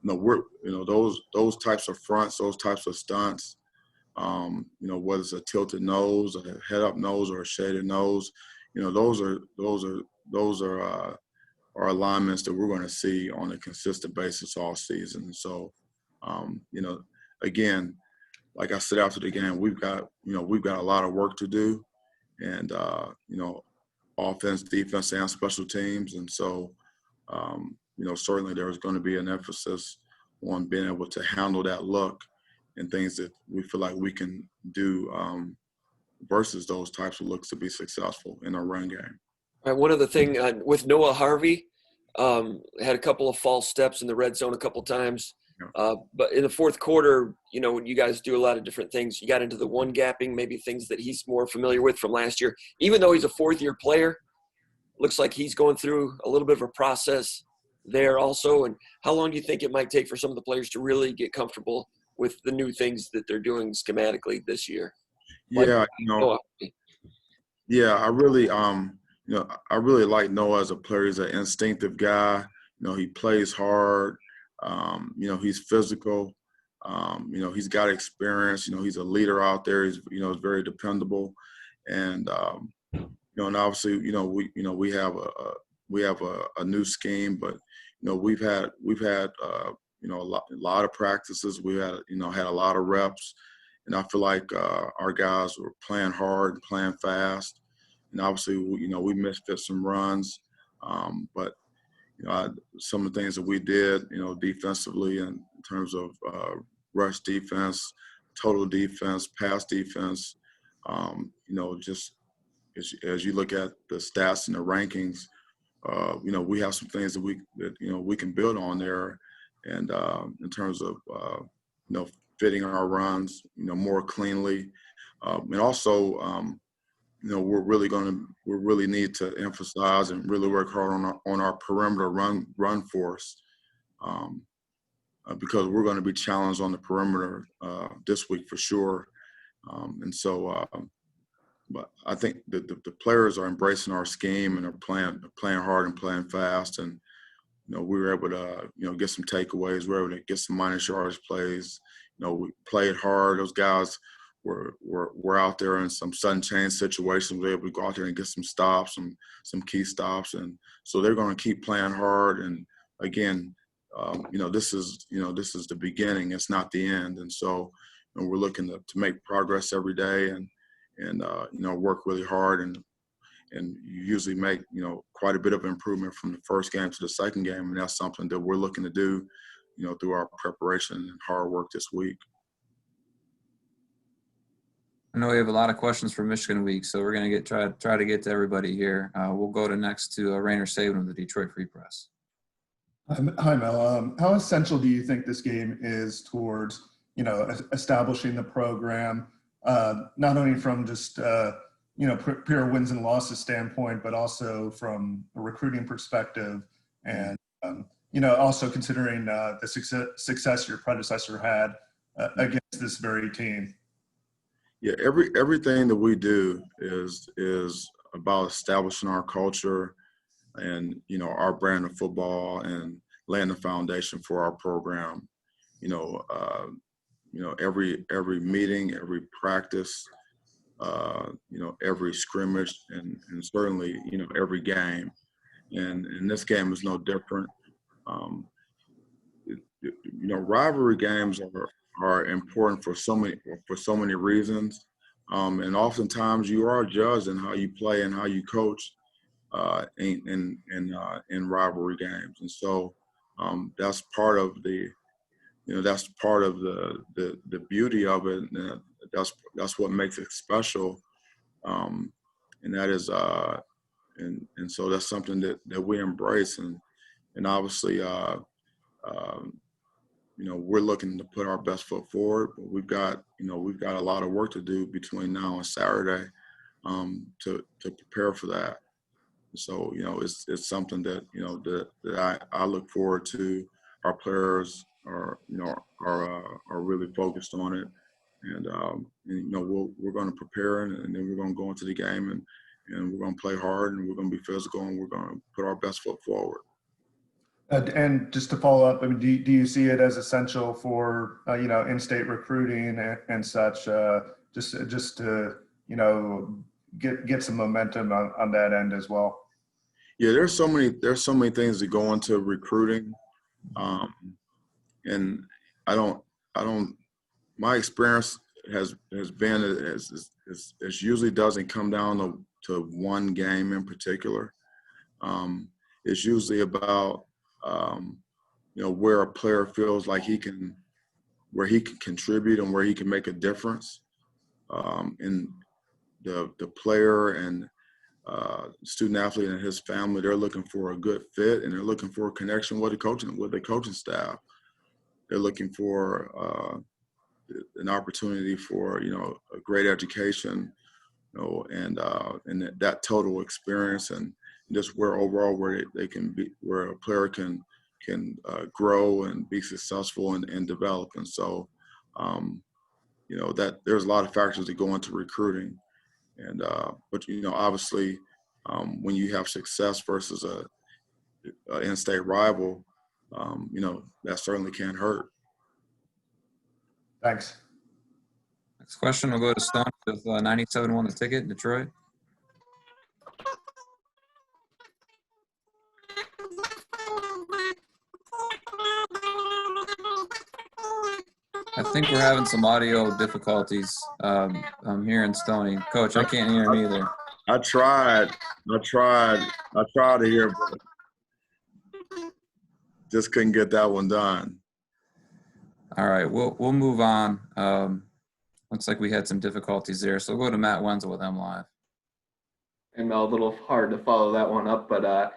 those types of fronts, those types of stunts. Whether it's a tilted nose, a head up nose, or a shaded nose, those are alignments that we're going to see on a consistent basis all season. So, again, like I said after the game, we've got a lot of work to do, and offense, defense, and special teams, and so certainly there's going to be an emphasis on being able to handle that look and things that we feel like we can do versus those types of looks to be successful in our run game. All right, one other thing with Noah Harvey, had a couple of false steps in the red zone a couple times. But in the fourth quarter, when you guys do a lot of different things, you got into the one gapping, maybe things that he's more familiar with from last year. Even though he's a fourth-year player, looks like he's going through a little bit of a process there also. And how long do you think it might take for some of the players to really get comfortable with the new things that they're doing schematically this year? Yeah, I really, I really like Noah as a player. He's an instinctive guy. He plays hard. He's physical. He's got experience. He's a leader out there. He's very dependable, and and obviously we have a new scheme, but we've had a lot of practices. We had a lot of reps, and I feel like our guys were playing hard and playing fast. And obviously, we misfit some runs, but some of the things that we did, defensively in terms of rush defense, total defense, pass defense, just as you look at the stats and the rankings, we have some things that we can build on there, and in terms of fitting our runs, more cleanly, and also. We really need to emphasize and really work hard on our perimeter run force, because we're going to be challenged on the perimeter this week for sure. But I think that the players are embracing our scheme and are playing hard and playing fast, and we were able to get some takeaways. We were able to get some minus yardage plays. We played hard. Those guys were out there in some sudden change situations. We were able to go out there and get some stops, some key stops, and so they're going to keep playing hard. And again, this is the beginning. It's not the end. And so we're looking to make progress every day, and work really hard, and you usually make quite a bit of improvement from the first game to the second game, and that's something that we're looking to do through our preparation and hard work this week. I know we have a lot of questions for Michigan Week, so we're going to try to get to everybody here. We'll go next to Rainer Saban of the Detroit Free Press. Hi, Mel. How essential do you think this game is towards establishing the program, not only from just pure wins and losses standpoint, but also from a recruiting perspective, and also considering the success your predecessor had against this very team? Yeah, everything that we do is about establishing our culture and our brand of football and laying the foundation for our program. Every meeting, every practice, every scrimmage, and certainly every game. And this game is no different. Rivalry games are important for so many reasons. And oftentimes you are judged in how you play and how you coach in rivalry games. And so that's part of the beauty of it. And that's what makes it special. And that is and so that's something that we embrace. And obviously we're looking to put our best foot forward, but we've got a lot of work to do between now and Saturday to prepare for that. So it's something that that I look forward to. Our players are really focused on it, and we're going to prepare, and then we're going to go into the game, and we're going to play hard, and we're going to be physical, and we're going to put our best foot forward. And just to follow up, I mean, do you see it as essential for in-state recruiting and such, just to get some momentum on that end as well? Yeah, there's so many things that go into recruiting, and my experience has been it usually doesn't come down to one game in particular. It's usually about where a player feels like where he can contribute and where he can make a difference. And the player and student athlete and his family, they're looking for a good fit, and they're looking for a connection with the coaching staff. They're looking for an opportunity for a great education, and that total experience, and just where they can be, where a player can grow and be successful and develop. And so that there's a lot of factors that go into recruiting, and but obviously when you have success versus a in-state rival, that certainly can't hurt. Thanks. Next question will go to Stone with 97 won the ticket, Detroit. I think we're having some audio difficulties. I'm hearing Stoney. Coach, I can't hear him either. I tried to hear, but just couldn't get that one done. All right, we'll move on. Looks like we had some difficulties there, so we'll go to Matt Wenzel with M Live. And Mel, a little hard to follow that one up, but I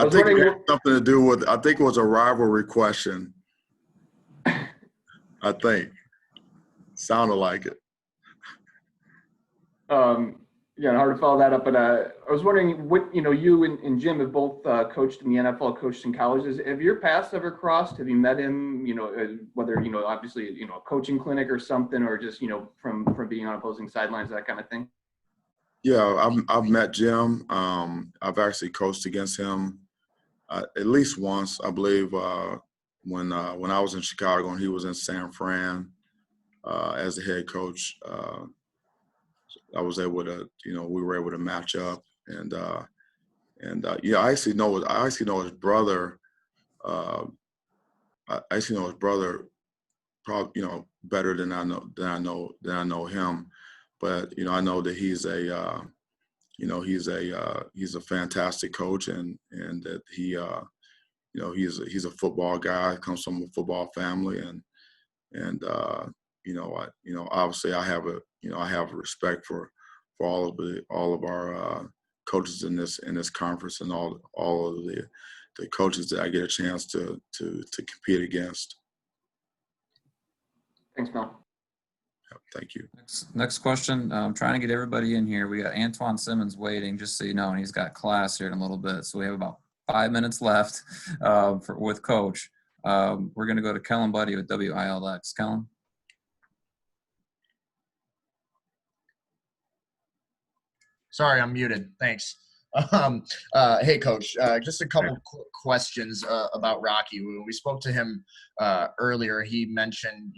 think it had something to do with. I think it was a rivalry question. I think sounded like it. Yeah, hard to follow that up, but I was wondering what you and Jim have both coached in the NFL, coached in colleges. Have your paths ever crossed? Have you met him? Whether obviously a coaching clinic or something, or just from being on opposing sidelines, that kind of thing. Yeah, I've met Jim. I've actually coached against him at least once, I believe, when I was in Chicago and he was in San Fran as the head coach. I was able to, we were able to match up, and yeah, I actually know his brother. I actually know his brother, probably better than I know him. But I know that he's a fantastic coach, and that he's a football guy, comes from a football family, and obviously I have a respect for all of our coaches in this conference, and all of the coaches that I get a chance to compete against. Thanks, Mel. Thank you. Next question. I'm trying to get everybody in here. We got Antoine Simmons waiting, just so you know, and he's got class here in a little bit. So we have about 5 minutes left with Coach. We're going to go to Kellen Buddy with WILX. Kellen? Sorry, I'm muted. Thanks. Hey, Coach. Just a couple questions about Rocky. When we spoke to him earlier, he mentioned,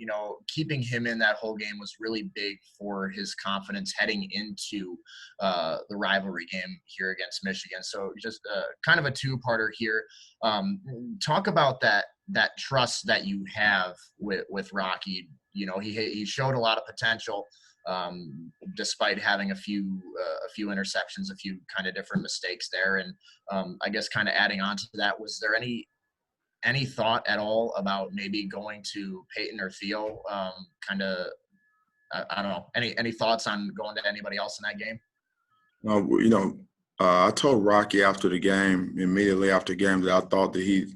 keeping him in that whole game was really big for his confidence heading into the rivalry game here against Michigan. So just kind of a two-parter here. Talk about that trust that you have with Rocky. He showed a lot of potential. despite having a few interceptions, a few kind of different mistakes there. And I guess kind of adding on to that, was there any thought at all about maybe going to Peyton or Theo? I don't know. Any thoughts on going to anybody else in that game? I told Rocky after the game, immediately after the game, that I thought that he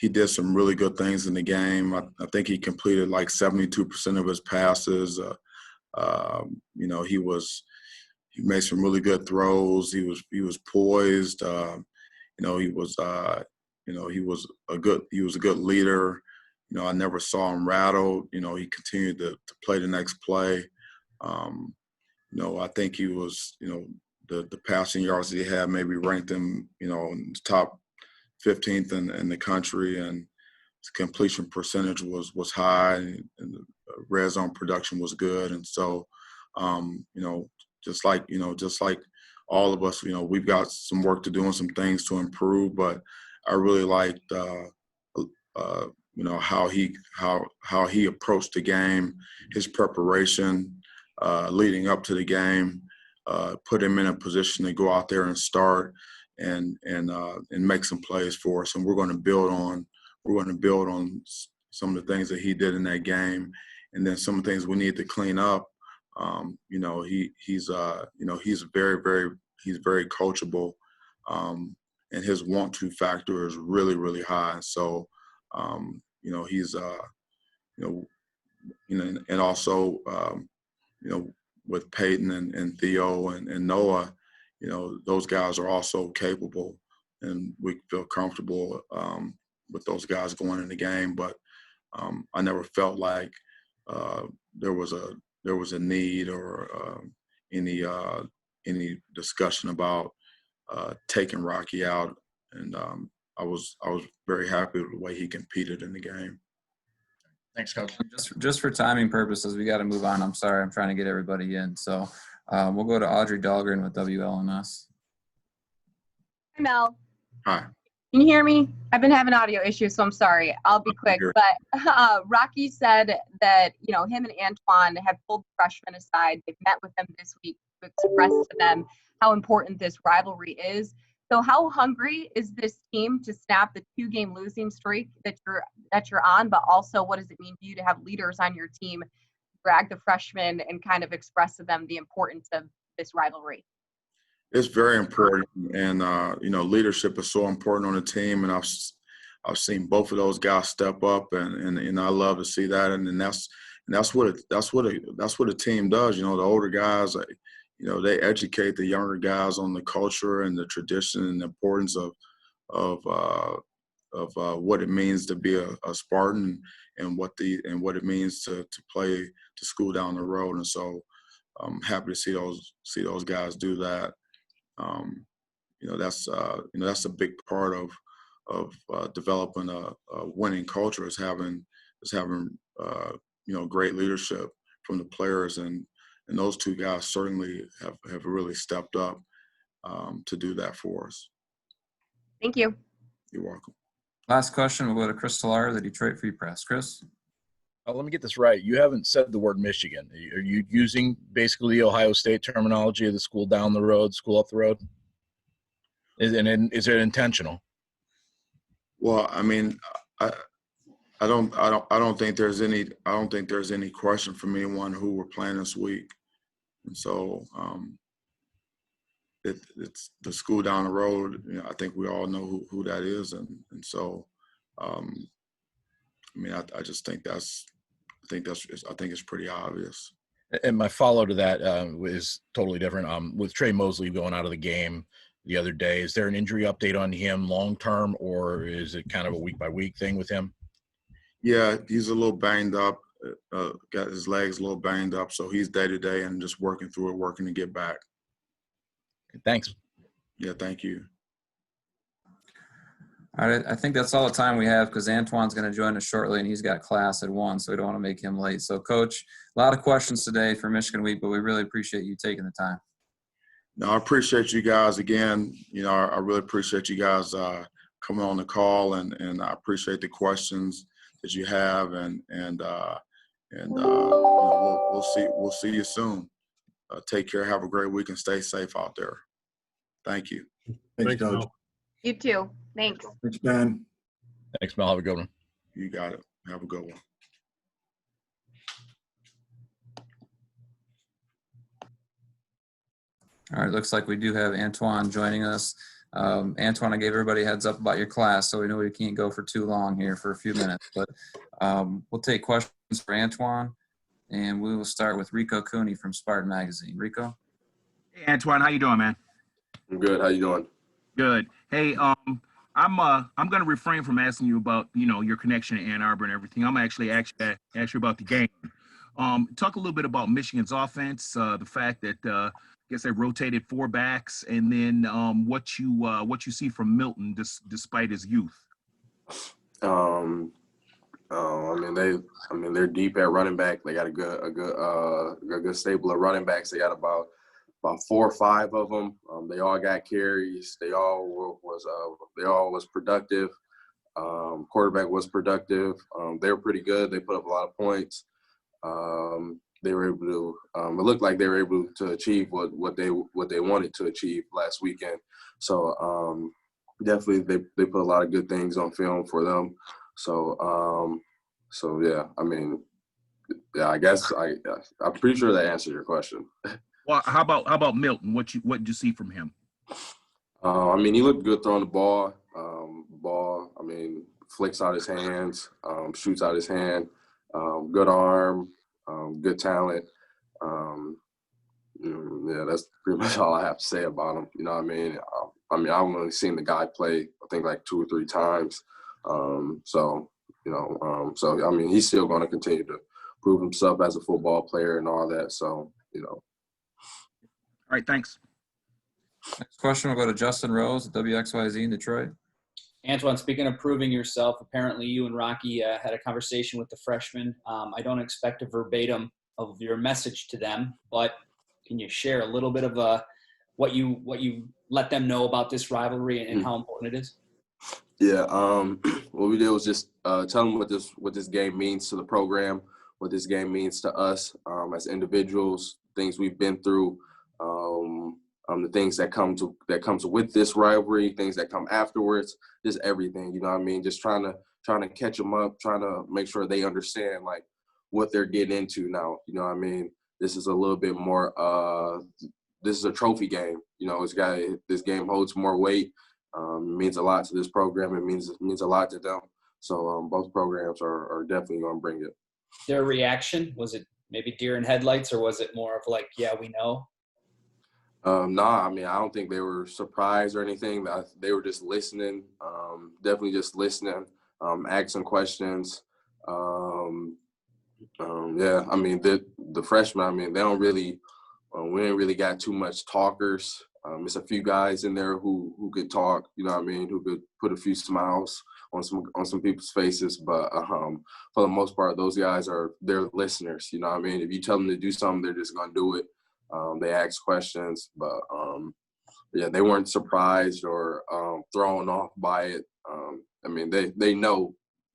did some really good things in the game. I think he completed like 72% of his passes. He made some really good throws. He was poised. He was a good leader. I never saw him rattled. He continued to play the next play. I think he was, the passing yards that he had maybe ranked him, in the top 15th in the country, and his completion percentage was high, and the red zone production was good. And so, just like all of us, we've got some work to do and some things to improve, but I really liked, how he approached the game, his preparation leading up to the game, put him in a position to go out there and start and make some plays for us. And we're going to build on some of the things that he did in that game, and then some of the things we need to clean up. He's very coachable, and his want-to factor is really, really high. So, and also, with Peyton and Theo and Noah, those guys are also capable, and we feel comfortable with those guys going in the game. But I never felt like there was a need or any discussion about taking Rocky out, and I was very happy with the way he competed in the game. Thanks, Coach. Just for timing purposes, we got to move on. I'm sorry, I'm trying to get everybody in. So we'll go to Audrey Dahlgren with WLNS. Hi, Mel. Hi. Can you hear me? I've been having audio issues, so I'm sorry. I'll be quick. But Rocky said that, him and Antoine have pulled the freshmen aside. They've met with them this week to express to them how important this rivalry is. So how hungry is this team to snap the 2-game losing streak that you're on? But also, what does it mean to you to have leaders on your team drag the freshmen and kind of express to them the importance of this rivalry? It's very important, and leadership is so important on the team, and I've seen both of those guys step up, and I love to see that, and that's what a team does. The older guys, they educate the younger guys on the culture and the tradition and the importance of what it means to be a Spartan, and what it means to play to school down the road. And so I'm happy to see those guys do that. That's a big part of developing a winning culture, is having great leadership from the players, and those two guys certainly have really stepped up to do that for us. Thank you. You're welcome. Last question, we'll go to Chris Talar, the Detroit Free Press. Chris? Let me get this right. You haven't said the word Michigan. Are you using basically the Ohio State terminology of the school down the road, school up the road? Is it intentional? Well, I mean, I don't think there's any question from anyone who we're playing this week, and so it's the school down the road. I think we all know who that is, and so I mean, I just think I think it's pretty obvious. And my follow to that is totally different. With Trey Mosley going out of the game the other day, is there an injury update on him long term, or is it kind of a week by week thing with him? Yeah, he's a little banged up. Got his legs a little banged up, so he's day to day and just working through it, working to get back. Thanks. Yeah, thank you. All right, I think that's all the time we have, because Antoine's going to join us shortly, and he's got class at 1, so we don't want to make him late. So, Coach, a lot of questions today for Michigan Week, but we really appreciate you taking the time. No, I appreciate you guys again. I really appreciate you guys coming on the call, and I appreciate the questions that you have, and and we'll see you soon. Take care. Have a great week and stay safe out there. Thank you. Thanks, Coach. You too. Thanks. Thanks, Ben. Thanks, Mel. Have a good one. You got it. Have a good one. All right, looks like we do have Antoine joining us. Antoine, I gave everybody a heads up about your class, so we know we can't go for too long here for a few minutes. But we'll take questions for Antoine, and we will start with Rico Cooney from Spartan Magazine. Rico? Hey, Antoine, how you doing, man? I'm good. How you doing? Good. Hey, I'm going to refrain from asking you about, your connection to Ann Arbor and everything. I'm actually ask you about the game. Talk a little bit about Michigan's offense, the fact that I guess they rotated 4 backs, and then what you see from Milton despite his youth. They're deep at running back. They got a good stable of running backs. They got about 4 or 5 of them. They all got carries. They all was productive. Quarterback was productive. They were pretty good. They put up a lot of points. They were able to. It looked like they were able to achieve what they wanted to achieve last weekend. So definitely they put a lot of good things on film for them. So yeah. I guess I'm pretty sure that answered your question. Well, how about Milton? What did you see from him? He looked good throwing the ball. Flicks out his hands, shoots out his hand. Good arm, good talent. Yeah, that's pretty much all I have to say about him. You know what I mean? I've only seen the guy play, I think, like 2 or 3 times. He's still going to continue to prove himself as a football player and all that. So, All right, thanks. Next question will go to Justin Rose at WXYZ in Detroit. Antoine, speaking of proving yourself, apparently you and Rocky had a conversation with the freshmen. I don't expect a verbatim of your message to them, but can you share a little bit of what you let them know about this rivalry and how important it is? Yeah, what we did was just tell them what this game means to the program, what this game means to us as individuals, things we've been through, the things that comes with this rivalry, things that come afterwards, just everything. You know what I mean? Just trying to catch them up, trying to make sure they understand like what they're getting into now. You know what I mean? This is a little bit more. This is a trophy game. You know, this game holds more weight. It means a lot to this program. It means a lot to them. So both programs are definitely going to bring it. Their reaction, was it maybe deer in headlights, or was it more of like, yeah, we know? No, I don't think they were surprised or anything. They were just listening, definitely just listening, asking questions. Yeah, the freshmen, they don't really, we ain't really got too much talkers. There's a few guys in there who could talk, you know what I mean, who could put a few smiles on some people's faces. But for the most part, those guys they're listeners, you know what I mean. If you tell them to do something, they're just gonna do it. They ask questions, but yeah, they weren't surprised or thrown off by it. They know.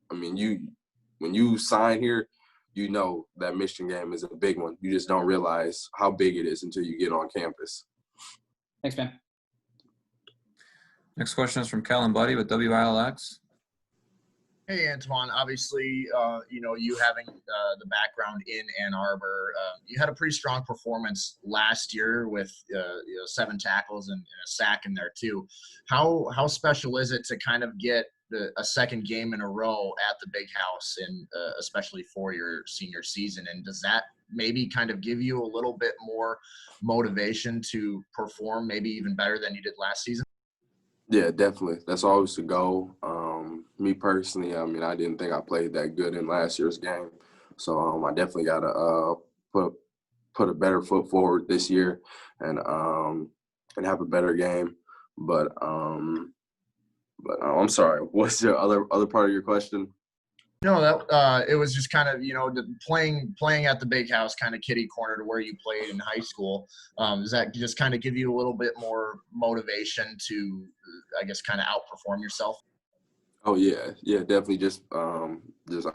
When you sign here, you know that Michigan game is a big one. You just don't realize how big it is until you get on campus. Thanks, man. Next question is from Kellen Buddy with WILX. Hey, Antoine, obviously, you having the background in Ann Arbor, you had a pretty strong performance last year with 7 tackles and a sack in there too. How special is it to kind of get a second game in a row at the Big House, and especially for your senior season? And does that maybe kind of give you a little bit more motivation to perform maybe even better than you did last season? Yeah, definitely. That's always the goal. Me personally, I didn't think I played that good in last year's game. So I definitely got to put a better foot forward this year and have a better game. But I'm sorry. What's the other part of your question? No, that it was just kind of playing at the Big House, kind of kitty corner to where you played in high school. Does that just kind of give you a little bit more motivation to, I guess, kind of outperform yourself? Oh yeah, definitely. Just I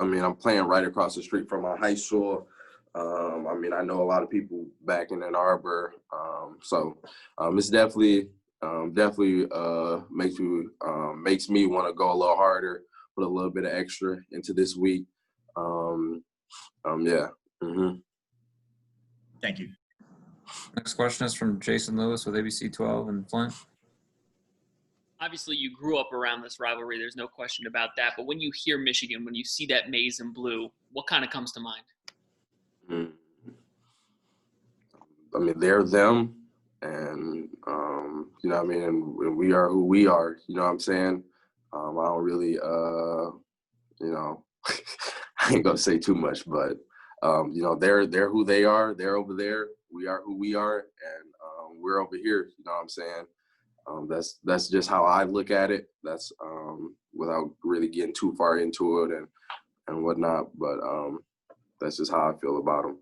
mean, I'm playing right across the street from my high school. I mean, I know a lot of people back in Ann Arbor, so it's definitely makes me want to go a little harder, put a little bit of extra into this week. Yeah. Thank you. Next question is from Jason Lewis with ABC 12 in Flint. Obviously, you grew up around this rivalry. There's no question about that. But when you hear Michigan, when you see that maize and blue, what kind of comes to mind? I mean, they're them, and you know what I mean, and we are who we are. You know what I'm saying? I don't really, you know, I ain't gonna say too much, but you know, they're who they are. They're over there. We are who we are, and we're over here. You know what I'm saying? That's just how I look at it. That's without really getting too far into it and whatnot. But that's just how I feel about them.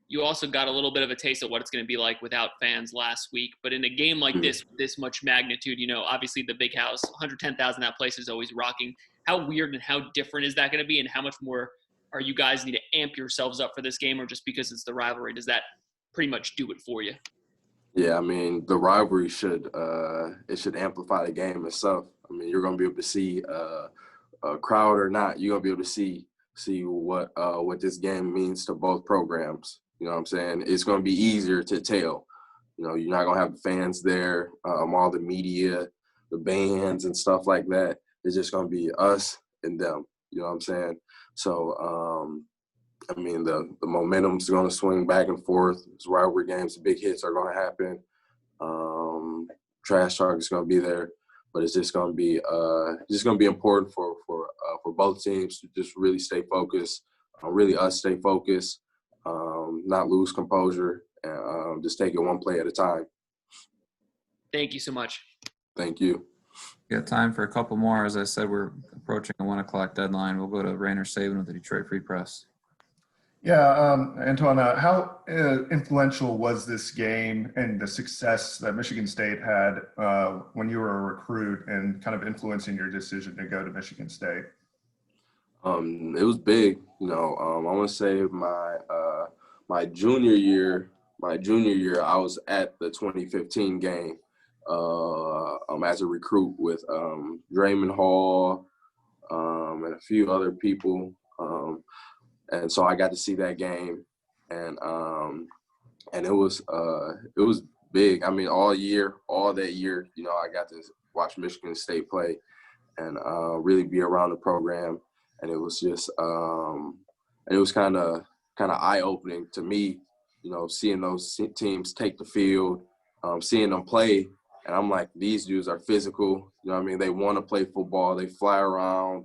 You also got a little bit of a taste of what it's going to be like without fans last week. But in a game like this, with this much magnitude, you know, obviously the big house, 110,000, that place is always rocking. How weird and how different is that going to be? And how much more are you guys need to amp yourselves up for this game, or just because it's the rivalry, does that pretty much do it for you? Yeah, I mean, the rivalry should amplify the game itself. I mean, you're going to be able to see a crowd or not. You're going to be able to see what this game means to both programs. You know what I'm saying? It's going to be easier to tell. You know, you're not going to have the fans there, all the media, the bands and stuff like that. It's just going to be us and them. You know what I'm saying? So, I mean, the momentum's going to swing back and forth. It's rivalry games. The big hits are going to happen. Trash talk is going to be there, but it's just going to be important for both teams to just really stay focused. Really, us stay focused, not lose composure, and just take it one play at a time. Thank you so much. Thank you. Got time for a couple more. As I said, we're approaching a 1 o'clock deadline. We'll go to Rainer Saban with the Detroit Free Press. Yeah, Antoine, how influential was this game and the success that Michigan State had when you were a recruit and kind of influencing your decision to go to Michigan State? It was big. You know, I want to say my junior year, I was at the 2015 game as a recruit with Draymond Hall and a few other people. And so I got to see that game, and it was big. I mean, all that year, you know, I got to watch Michigan State play and really be around the program, and it was just it was kind of eye-opening to me, you know, seeing those teams take the field, seeing them play, and I'm like, these dudes are physical. You know what I mean? They want to play football. They fly around.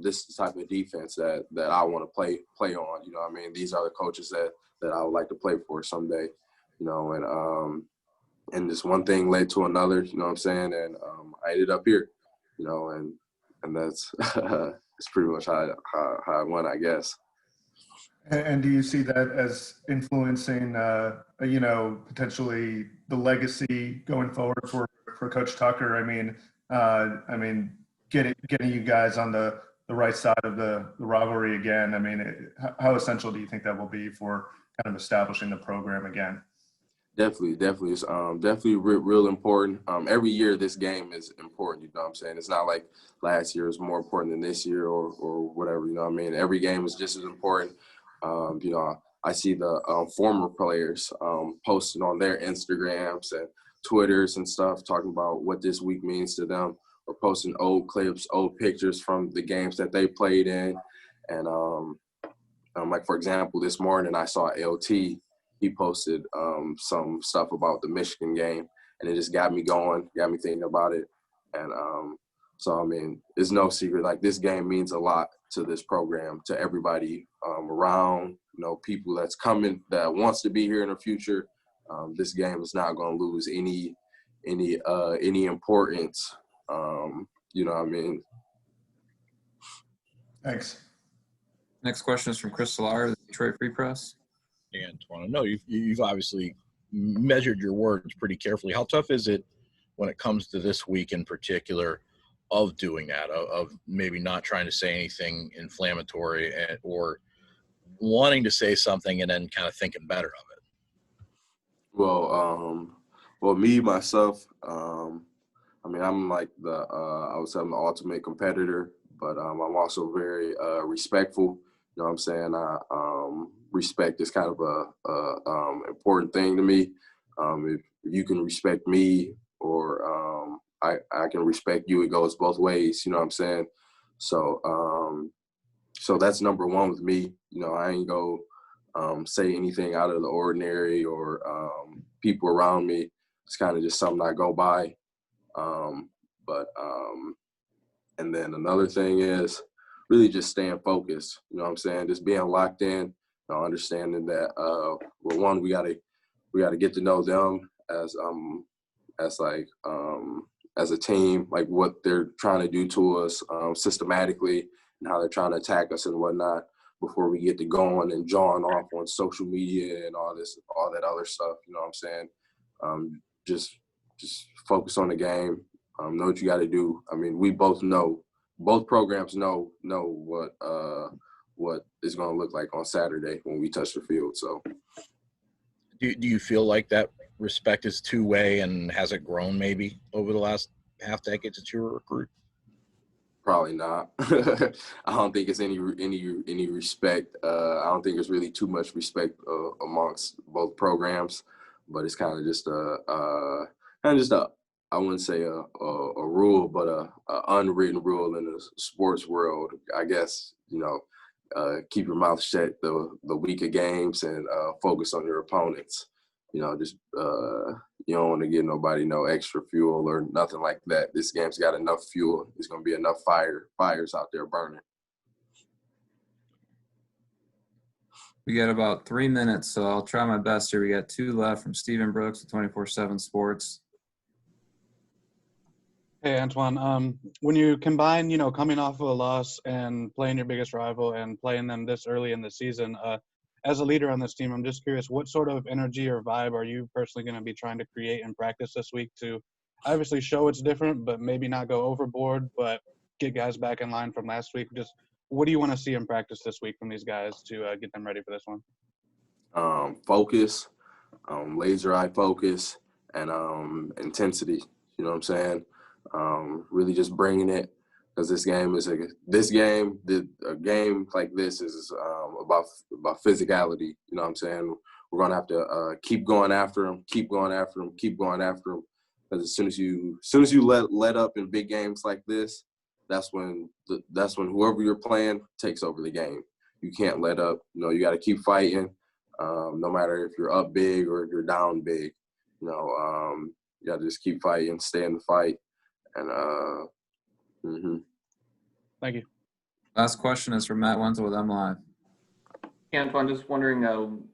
This is the type of defense that I want to play on. You know what I mean? These are the coaches that I would like to play for someday. You know, and this one thing led to another. You know what I'm saying? And I ended up here. You know, and that's it's pretty much how I went, I guess. And do you see that as influencing, you know, potentially the legacy going forward for Coach Tucker? I mean, getting you guys on the right side of the rivalry again. I mean, how essential do you think that will be for kind of establishing the program again? Definitely. It's definitely real important. Every year this game is important, you know what I'm saying? It's not like last year is more important than this year or whatever, you know what I mean? Every game is just as important. You know, I see the former players posting on their Instagrams and Twitters and stuff, talking about what this week means to them, or posting old clips, old pictures from the games that they played in. And like, for example, this morning I saw LT. He posted some stuff about the Michigan game, and it just got me going, got me thinking about it. And so, I mean, it's no secret. Like, this game means a lot to this program, to everybody around, you know, people that's coming, that wants to be here in the future. This game is not going to lose any importance. You know what I mean? Thanks. Next question is from Chris Solar, the Detroit Free Press. Antoine, no, you've obviously measured your words pretty carefully. How tough is it when it comes to this week in particular, doing that, of maybe not trying to say anything inflammatory or wanting to say something and then kind of thinking better of it? Well, me myself, I mean, I'm like I would say I'm the ultimate competitor, but I'm also very respectful. You know what I'm saying? Respect is kind of a important thing to me. If you can respect me, or I can respect you, it goes both ways. You know what I'm saying? So so that's number one with me. You know, I ain't go say anything out of the ordinary, or people around me. It's kind of just something I go by. And then another thing is really just staying focused. You know what I'm saying? Just being locked in, understanding that well, one, we gotta get to know them as a team, like what they're trying to do to us systematically, and how they're trying to attack us and whatnot, before we get to going and jawing off on social media and all that other stuff. You know what I'm saying? Just focus on the game. Know what you got to do. I mean, we both programs know what it's going to look like on Saturday when we touch the field. So, Do you feel like that respect is two-way, and has it grown maybe over the last half decade since you were a recruit? Probably not. I don't think it's any respect. I don't think there's really too much respect amongst both programs, but it's kind of just a I wouldn't say a rule, but a unwritten rule in the sports world. I guess, you know, keep your mouth shut the weaker games, and focus on your opponents. You know, just you don't want to give nobody no extra fuel or nothing like that. This game's got enough fuel. There's going to be enough fires out there burning. We got about 3 minutes, so I'll try my best here. We got 2 left from Stephen Brooks at 24/7 Sports. Hey, Antoine. When you combine, you know, coming off of a loss and playing your biggest rival and playing them this early in the season, as a leader on this team, I'm just curious, what sort of energy or vibe are you personally going to be trying to create in practice this week to obviously show it's different, but maybe not go overboard, but get guys back in line from last week? Just what do you want to see in practice this week from these guys to get them ready for this one? Focus, laser eye focus, and intensity. You know what I'm saying? Really just bringing it, because a game like this is about physicality. You know what I'm saying? We're gonna have to keep going after them, because as soon as you let up in big games like this, that's when whoever you're playing takes over the game. You can't let up. You know, you got to keep fighting, no matter if you're up big or if you're down big. You know, you got to just keep fighting, stay in the fight, and Thank you. Last question is from Matt Wenzel with MLive. Antoine, just wondering,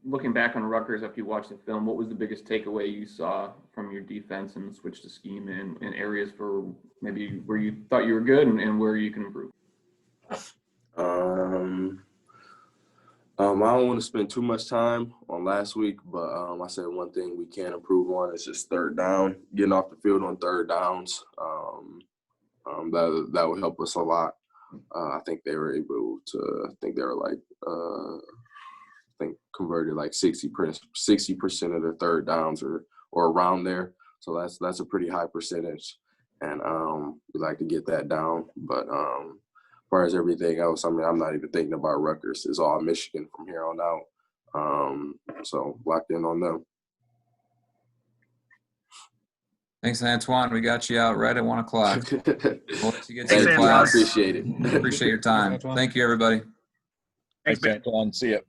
looking back on Rutgers after you watched the film, what was the biggest takeaway you saw from your defense and the switch to scheme in areas for maybe where you thought you were good and where you can improve? I don't want to spend too much time on last week, but I said one thing we can improve on is just third down, getting off the field on third downs. That would help us a lot. I think they were able to. I think they were like converted like 60% of their third downs or around there. So that's a pretty high percentage, and we like to get that down. But as far as everything else, I mean, I'm not even thinking about Rutgers. It's all Michigan from here on out. So locked in on them. Thanks, Antoine. We got you out right at 1 o'clock. We'll let you get to Thank your you. class. I appreciate it. Appreciate your time. Thank you, everybody. Thanks, Antoine. See ya.